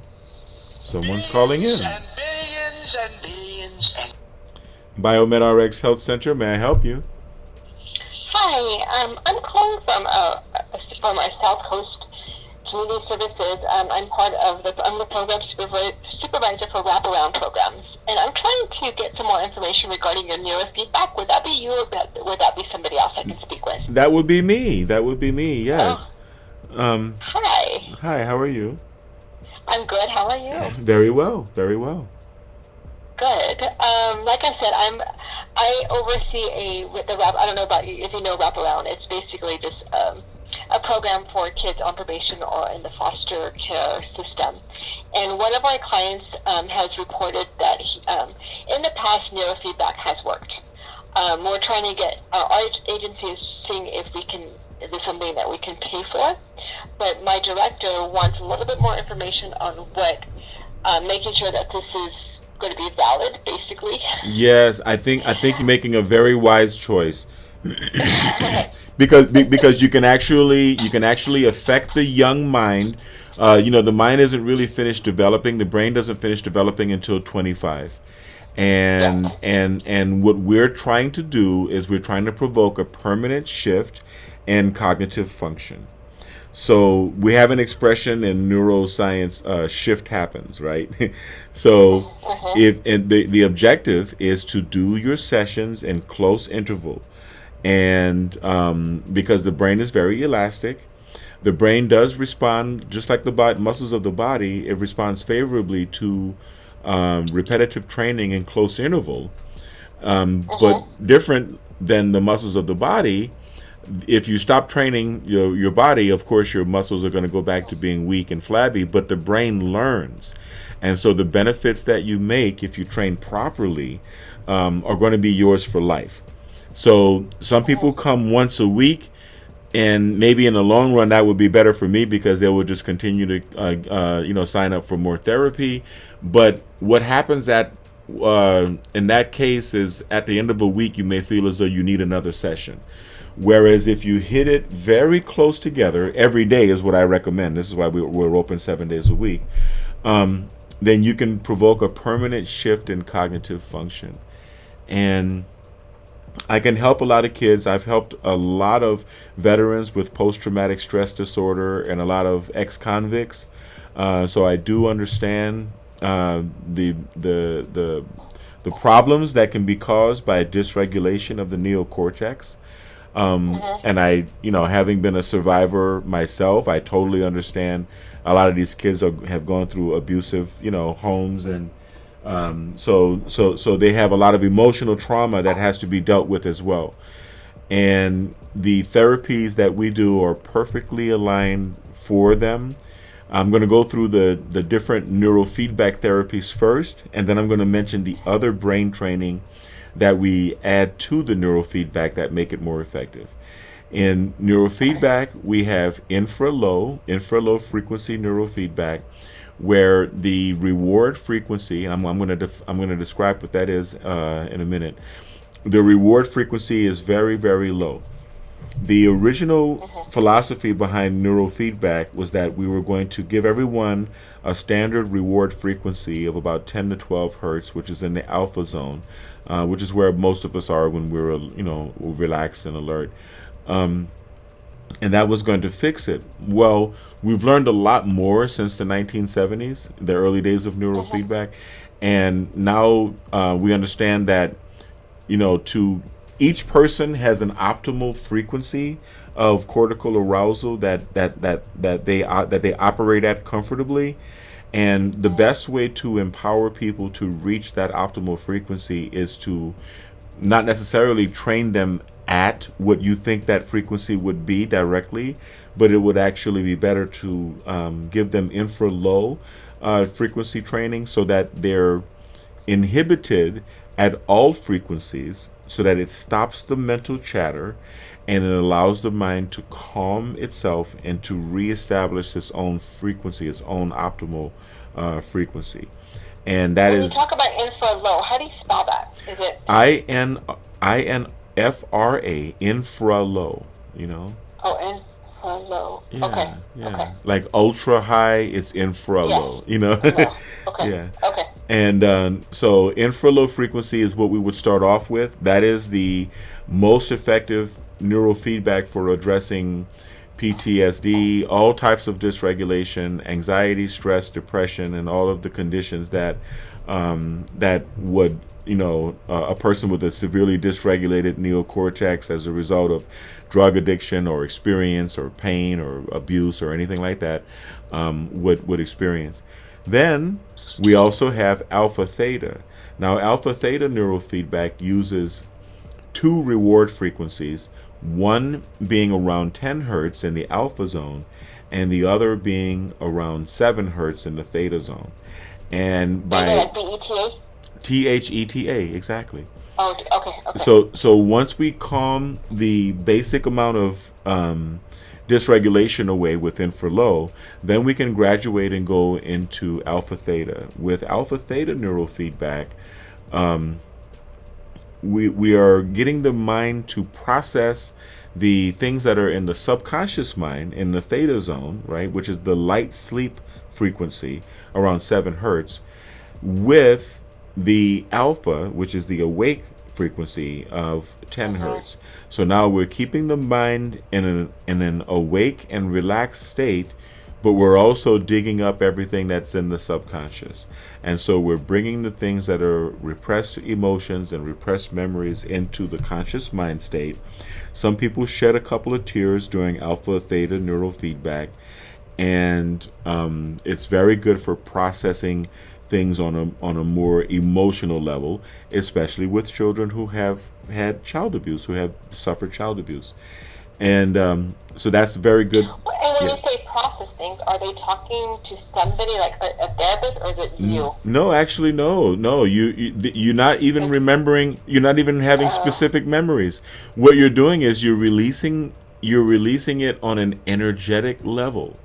Someone's calling in. Billions and billions and BiomedRx Health Center, may I help you? Hi, I'm calling from our South Coast Community Services. I'm the program supervisor for wraparound programs, and I'm trying to get some more information regarding your neurofeedback. Would that be you, or would that be somebody else I can speak with? That would be me. Yes. Hi. Hi, how are you? I'm good. How are you? Very well, very well. Good. Like I said, I oversee I don't know about you if you know wraparound. It's basically just a program for kids on probation or in the foster care system. And one of our clients has reported that in the past neurofeedback has worked. We're trying to get our agency is seeing if there's something that we can pay for. But my director wants a little bit more information on what making sure that this is going to be valid, basically. Yes, I think you're making a very wise choice. because you can actually affect the young mind. The mind isn't really finished developing. The brain doesn't finish developing until 25. And what we're trying to do is we're trying to provoke a permanent shift in cognitive function. So we have an expression in neuroscience, shift happens, right? So the objective is to do your sessions in close interval. And because the brain is very elastic, the brain does respond, just like the muscles of the body, it responds favorably to repetitive training in close interval. But different than the muscles of the body, if you stop training your body, of course your muscles are going to go back to being weak and flabby, but the brain learns. And so the benefits that you make if you train properly are going to be yours for life. So some people come once a week, and maybe in the long run that would be better for me because they will just continue to sign up for more therapy. But what happens in that case is at the end of a week you may feel as though you need another session. Whereas if you hit it very close together, every day is what I recommend. This is why we're open 7 days a week. Then you can provoke a permanent shift in cognitive function. And I can help a lot of kids. I've helped a lot of veterans with post-traumatic stress disorder and a lot of ex-convicts. So I do understand the problems that can be caused by dysregulation of the neocortex. And I, having been a survivor myself, I totally understand a lot of these kids have gone through abusive, homes, and so they have a lot of emotional trauma that has to be dealt with as well. And the therapies that we do are perfectly aligned for them. I'm going to go through the different neurofeedback therapies first, and then I'm going to mention the other brain training that we add to the neurofeedback that make it more effective. In neurofeedback, we have infra-low frequency neurofeedback, where the reward frequency, and I'm going to describe what that is in a minute. The reward frequency is very, very low. The original philosophy behind neurofeedback was that we were going to give everyone a standard reward frequency of about 10 to 12 hertz, which is in the alpha zone, which is where most of us are when we're, relaxed and alert. And that was going to fix it. Well, we've learned a lot more since the 1970s, the early days of neurofeedback, and now we understand that, to each person has an optimal frequency of cortical arousal that they operate at comfortably, and the best way to empower people to reach that optimal frequency is to not necessarily train them at what you think that frequency would be directly, but it would actually be better to give them infra-low frequency training so that they're inhibited at all frequencies, so that it stops the mental chatter and it allows the mind to calm itself and to reestablish its own frequency, its own optimal frequency. And that when is, you talk about infra-low, how do you spell that? Is it INFRA, infra-low, Oh, infra-low. Yeah, Okay. yeah. Okay. Like ultra high, it's infra-low, Low. Okay. Yeah. Okay. And so infra-low frequency is what we would start off with. That is the most effective neurofeedback for addressing PTSD, all types of dysregulation, anxiety, stress, depression, and all of the conditions that would, a person with a severely dysregulated neocortex as a result of drug addiction or experience or pain or abuse or anything like that would experience. Then we also have alpha theta. Now, alpha theta neurofeedback uses two reward frequencies, one being around 10 hertz in the alpha zone and the other being around 7 hertz in the theta zone. And by Like BETA? THETA, exactly. Oh, okay. So once we calm the basic amount of dysregulation away with infra-low, then we can graduate and go into alpha theta. With alpha theta neurofeedback, we are getting the mind to process the things that are in the subconscious mind in the theta zone, right, which is the light sleep frequency around 7 hertz, with the alpha, which is the awake frequency of 10 hertz. So now we're keeping the mind in an awake and relaxed state, but we're also digging up everything that's in the subconscious. And so we're bringing the things that are repressed emotions and repressed memories into the conscious mind state. Some people shed a couple of tears during alpha theta neurofeedback, and it's very good for processing things on a more emotional level, especially with children who have had child abuse, who have suffered child abuse. And so that's very good. And when you say process things, are they talking to somebody like a therapist, or is it you? No, actually, no. You're not even remembering. You're not even having specific memories. What you're doing is you're releasing it on an energetic level.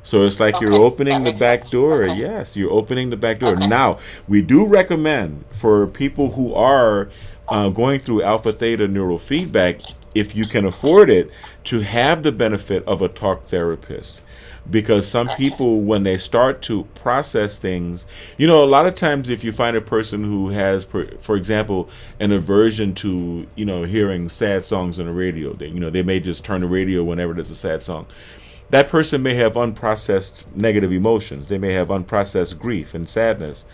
So it's like you're opening the back door. Okay. Yes, you're opening the back door. Now, we do recommend for people who are going through alpha theta neurofeedback, if you can afford it, to have the benefit of a talk therapist. Because some people, when they start to process things, a lot of times if you find a person who has, for example, an aversion to, hearing sad songs on the radio, they may just turn the radio whenever there's a sad song. That person may have unprocessed negative emotions. They may have unprocessed grief and sadness.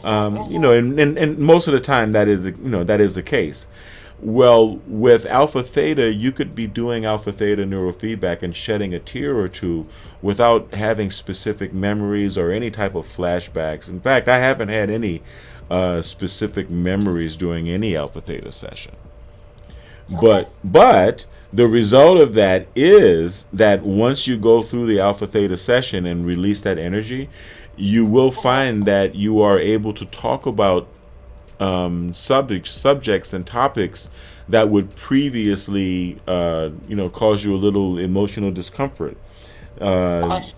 And most of the time that is the case. Well, with alpha theta, you could be doing alpha theta neurofeedback and shedding a tear or two without having specific memories or any type of flashbacks. In fact, I haven't had any specific memories during any alpha theta session. But the result of that is that once you go through the alpha theta session and release that energy, you will find that you are able to talk about subjects and topics that would previously cause you a little emotional discomfort. That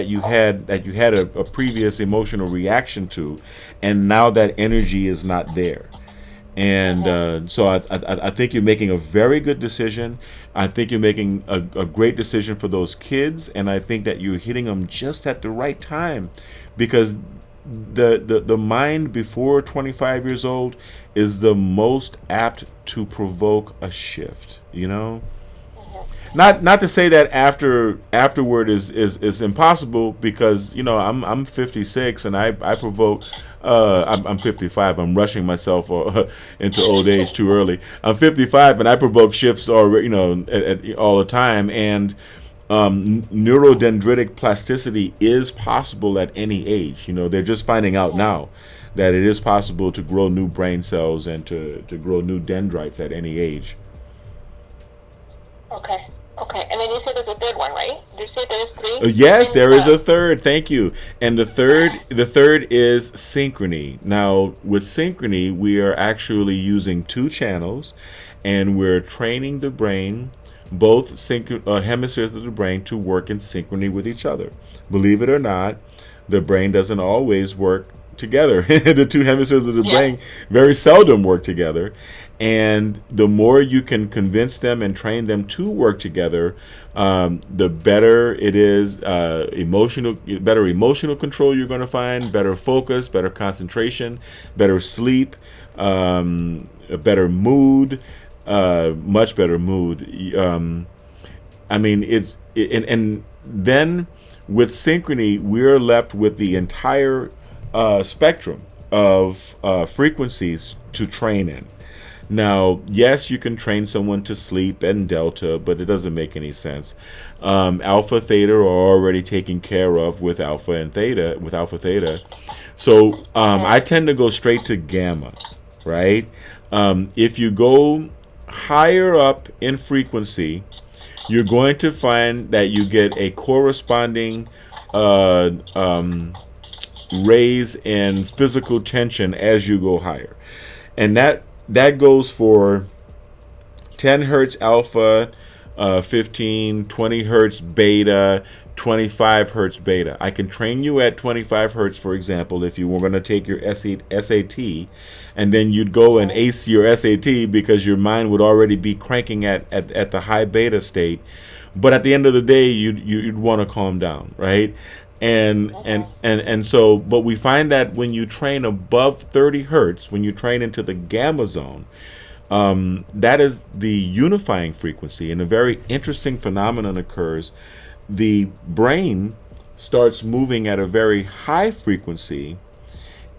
you had a previous emotional reaction to, and now that energy is not there. And so I think you're making a very good decision. I think you're making a great decision for those kids, and I think that you're hitting them just at the right time, because the mind before 25 years old is the most apt to provoke a shift. Not to say that afterward is impossible, because I'm 56 and I provoke. I'm 55. I'm rushing myself into old age too early. I'm 55 and I provoke shifts already, all the time. And neurodendritic plasticity is possible at any age. They're just finding out now that it is possible to grow new brain cells and to grow new dendrites at any age. Okay, and then you said there's a third one, right? Did you say there's three? Yes, there is a third. Thank you. And the third is synchrony. Now, with synchrony, we are actually using 2 channels, and we're training the brain, both hemispheres of the brain, to work in synchrony with each other. Believe it or not, the brain doesn't always work together. The 2 hemispheres of the brain very seldom work together. And the more you can convince them and train them to work together, the better it is. Better emotional control you're going to find, better focus, better concentration, better sleep, a better mood, much better mood. And then with synchrony, we're left with the entire spectrum of frequencies to train in. Now, yes, you can train someone to sleep and delta, but it doesn't make any sense. Alpha, theta are already taken care of with alpha theta. So I tend to go straight to gamma, right? If you go higher up in frequency, you're going to find that you get a corresponding raise in physical tension as you go higher. And that goes for 10 hertz alpha, 15, 20 hertz beta, 25 hertz beta. I can train you at 25 hertz, for example, if you were going to take your SAT, and then you'd go and ace your SAT because your mind would already be cranking at the high beta state. But at the end of the day, you'd want to calm down, right? And so, but we find that when you train above 30 hertz, when you train into the gamma zone, that is the unifying frequency, and a very interesting phenomenon occurs. The brain starts moving at a very high frequency,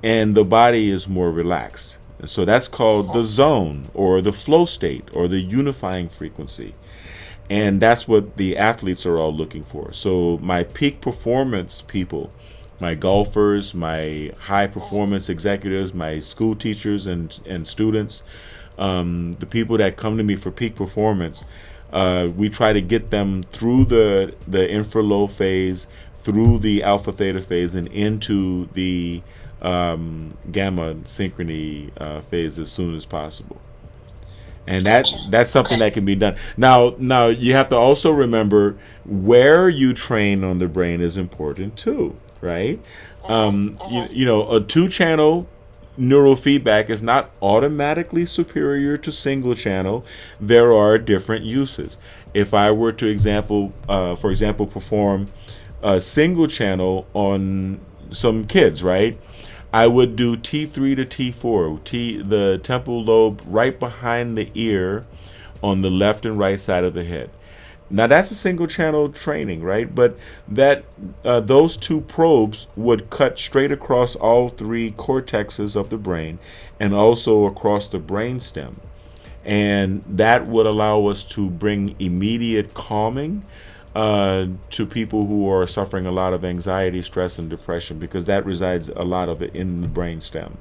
and the body is more relaxed. And so that's called the zone, or the flow state, or the unifying frequency. And that's what the athletes are all looking for. So my peak performance people, my golfers, my high performance executives, my school teachers and students, the people that come to me for peak performance, we try to get them through the infralow phase, through the alpha theta phase, and into the gamma synchrony phase as soon as possible. And that's something that can be done. Now you have to also remember where you train on the brain is important too, right? A 2-channel neural feedback is not automatically superior to single channel. There are different uses. If I were to for example, perform a single channel on some kids, right? I would do T3 to T4, the temporal lobe right behind the ear on the left and right side of the head. Now that's a single channel training, right? But that those 2 probes would cut straight across all 3 cortexes of the brain and also across the brainstem. And that would allow us to bring immediate calming to people who are suffering a lot of anxiety, stress, and depression, because that resides a lot of it in the brainstem.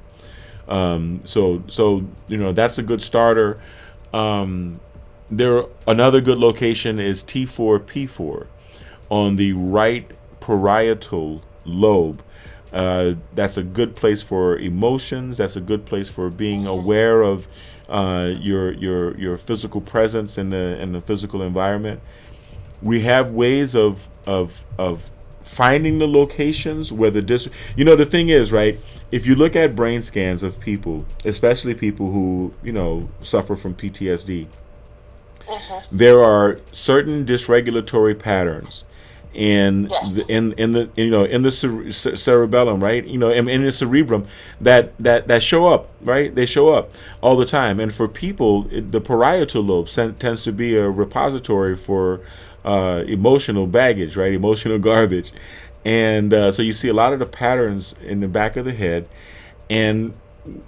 So that's a good starter. Another good location is T4 P4 on the right parietal lobe. That's a good place for emotions. That's a good place for being aware of your physical presence in the physical environment. We have ways of finding the locations where the thing is, right? if you look at brain scans of people, especially people who, suffer from PTSD, there are certain dysregulatory patterns in the cerebellum, right? In the cerebrum that show up, right? They show up all the time. And for people, the parietal lobe tends to be a repository for emotional baggage, right? Emotional garbage. And so you see a lot of the patterns in the back of the head, and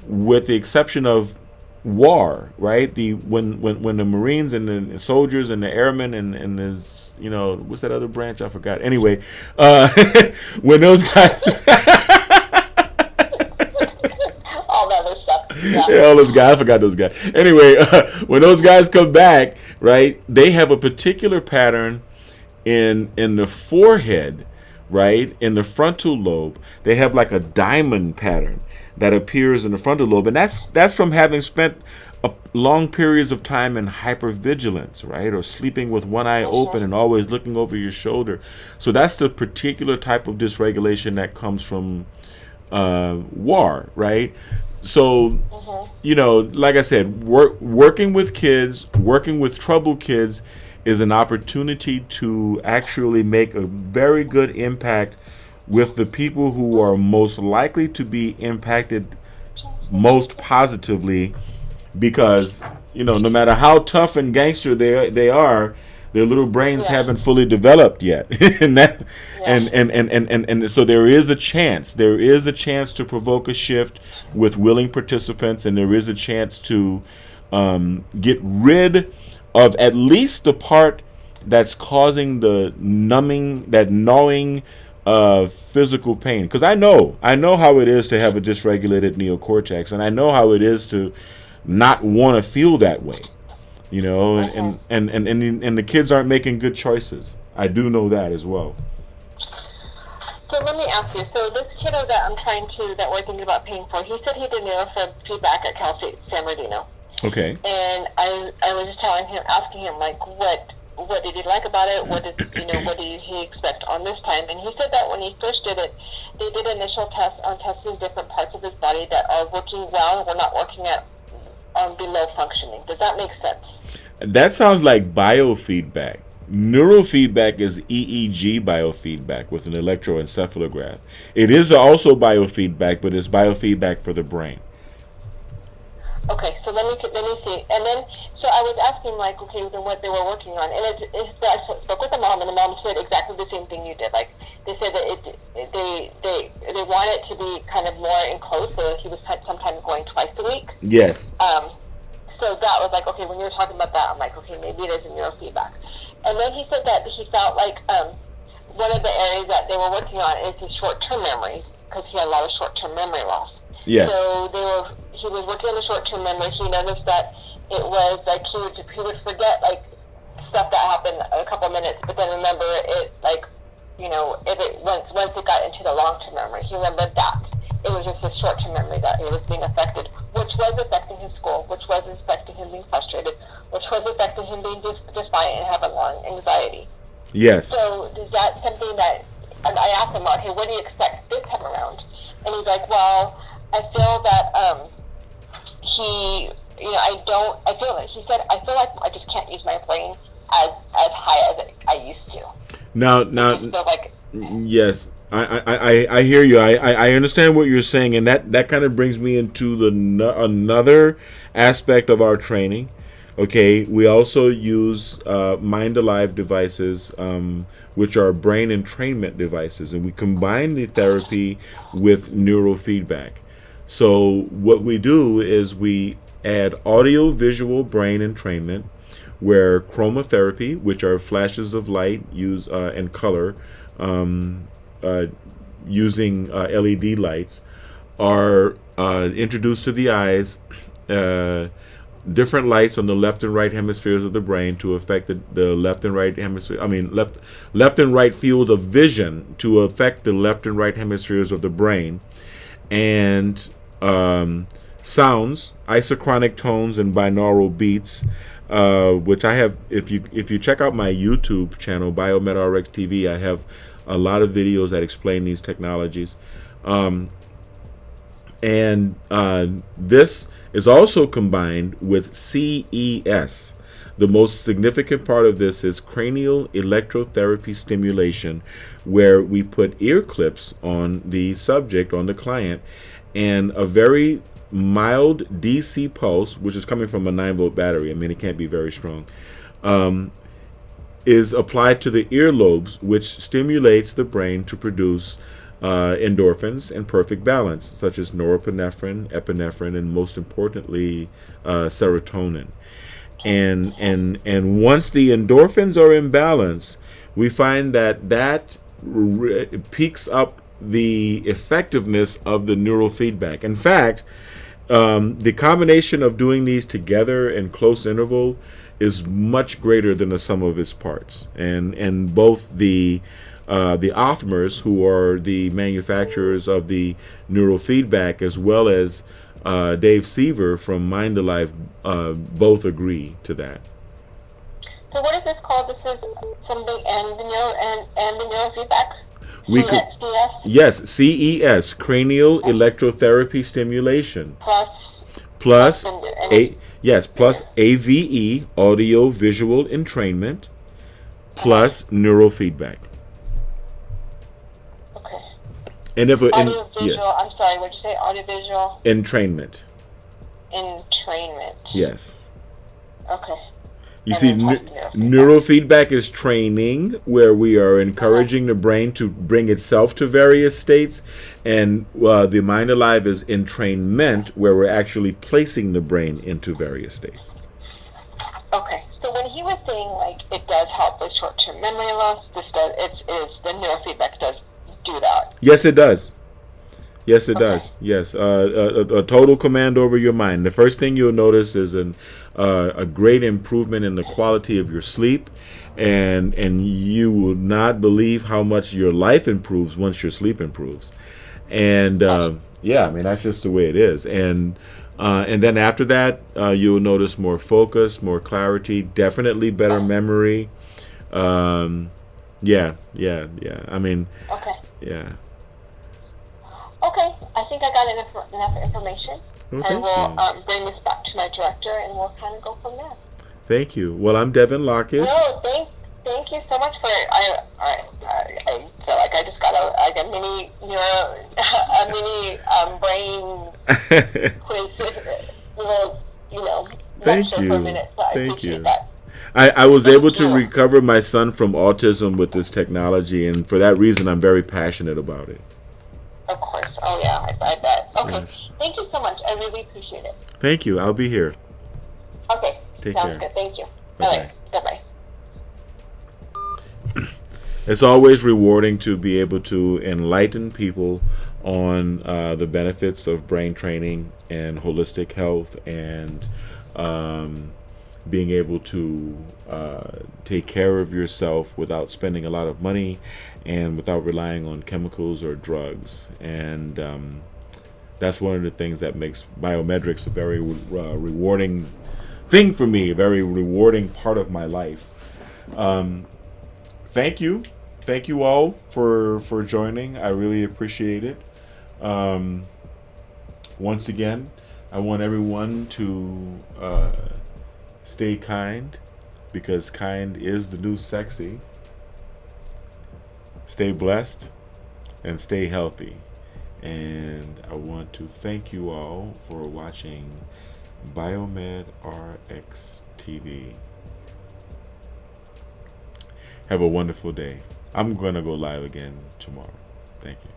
with the exception of war, right? When the Marines and the soldiers and the airmen and the what's that other branch? I forgot. Anyway, when those guys, all the other stuff. yeah, all those guys. I forgot those guys. Anyway, when those guys come back, right? They have a particular pattern in the forehead, right? In the frontal lobe, they have like a diamond pattern that appears in the frontal lobe, and that's from having spent long periods of time in hypervigilance, right, or sleeping with one eye open and always looking over your shoulder. So that's the particular type of dysregulation that comes from war, right? So like I said, working with kids, working with troubled kids, is an opportunity to actually make a very good impact with the people who are most likely to be impacted most positively, because no matter how tough and gangster they are, their little brains haven't fully developed yet. and so there is a chance to provoke a shift with willing participants, and there is a chance to get rid of at least the part that's causing the gnawing physical pain. Because I know how it is to have a dysregulated neocortex, and I know how it is to not want to feel that way, and the kids aren't making good choices. I do know that as well. So let me ask you, so this kiddo that we're thinking about paying for, he said he did neurofeedback at Cal State San Bernardino. Okay. And I was just asking him, like, what did he like about it? What did he expect on this time? And he said that when he first did it, they did initial tests on testing different parts of his body that are working well and were not working at below functioning. Does that make sense? That sounds like biofeedback. Neurofeedback is EEG biofeedback with an electroencephalograph. It is also biofeedback, but it's biofeedback for the brain. Okay, so let me see. And then, so I was asking, like, okay, then what they were working on. And I spoke with the mom, and the mom said exactly the same thing you did. Like, they said that they want it to be kind of more enclosed, so he was sometimes going twice a week. Yes. So that was like, okay, when you were talking about that, I'm like, okay, maybe it is a neurofeedback. And then he said that he felt like one of the areas that they were working on is his short-term memory, because he had a lot of short-term memory loss. Yes. So he was working on the short-term memory. He noticed that it was like he would forget like stuff that happened a couple of minutes, but then remember it, like, once it got into the long-term memory, he remembered that. It was just a short-term memory that it was being affected, which was affecting his school, which was affecting him being frustrated, which was affecting him being defiant and having long anxiety. Yes. So is that something that, and I asked him, okay, what do you expect this time around? And he's like, well, I feel that he said, I feel like I just can't use my brain as high as I used to. Now, so like, yes, I hear you. I understand what you're saying, and that kind of brings me into another aspect of our training. Okay, we also use Mind Alive devices, which are brain entrainment devices, and we combine the therapy with neurofeedback. So what we do is we add audio-visual brain entrainment, where chromotherapy, which are flashes of light and color, using LED lights, are introduced to the eyes. Different lights on the left and right hemispheres of the brain to affect the left and right hemisphere. Left and right field of vision to affect the left and right hemispheres of the brain, and sounds, isochronic tones, and binaural beats, which I have. If you check out my YouTube channel, BiomedRx TV, I have a lot of videos that explain these technologies. And this is also combined with CES. The most significant part of this is cranial electrotherapy stimulation, where we put ear clips on the subject, on the client, and a very mild DC pulse, which is coming from a 9-volt battery. I mean, it can't be very strong, is applied to the earlobes, which stimulates the brain to produce endorphins and perfect balance, such as norepinephrine, epinephrine, and most importantly, serotonin. And once the endorphins are in balance, we find that peaks up the effectiveness of the neural feedback. In fact, the combination of doing these together in close interval is much greater than the sum of its parts. And both the Optimers, who are the manufacturers of the neural feedback, as well as Dave Seaver from Mind Alive, both agree to that. So what is this called? This is something and the neurofeedback? We could, yes, CES, cranial electrotherapy stimulation. Plus AVE, audio visual entrainment, plus neurofeedback. Okay. And if Audio visual, yes. I'm sorry, what did you say? Audio visual Entrainment. entrainment. Yes. Okay. You see, neurofeedback is training, where we are encouraging the brain to bring itself to various states, and the Mind Alive is entrainment, where we're actually placing the brain into various states. Okay. So when he was saying like it does help with short-term memory loss, the neurofeedback does do that. Yes, it does. Yes, it does. Yes, a total command over your mind. The first thing you'll notice is a great improvement in the quality of your sleep, and you will not believe how much your life improves once your sleep improves. And yeah, I mean, that's just the way it is. And then after that, you'll notice more focus, more clarity, definitely better memory. Yeah. I mean, Okay. yeah. Okay, I think I got enough information. Okay. I will bring this back to my director, and we'll kind of go from there. Thank you. Well, I'm Devin Lockett. No, thank you so much for. I feel like I just got a mini brain quiz, little Thank lecture you. for a minute. So I Thank appreciate you. that. I was able to you. recover my son from autism with this technology, and for that reason, I'm very passionate about it. Of course. Oh yeah, I bet. Okay. Yes. Thank you so much. I really appreciate it. Thank you. I'll be here. Okay. Take Sounds care. good. Thank you. Bye-bye. All right. Bye-bye. It's always rewarding to be able to enlighten people on the benefits of brain training and holistic health, and being able to take care of yourself without spending a lot of money and without relying on chemicals or drugs. And that's one of the things that makes BiomedRx a very rewarding thing for me, a very rewarding part of my life. Thank you all for joining. I really appreciate it. Once again, I want everyone to stay kind, because kind is the new sexy. Stay blessed and stay healthy. And I want to thank you all for watching BiomedRx TV. Have a wonderful day. I'm going to go live again tomorrow. Thank you.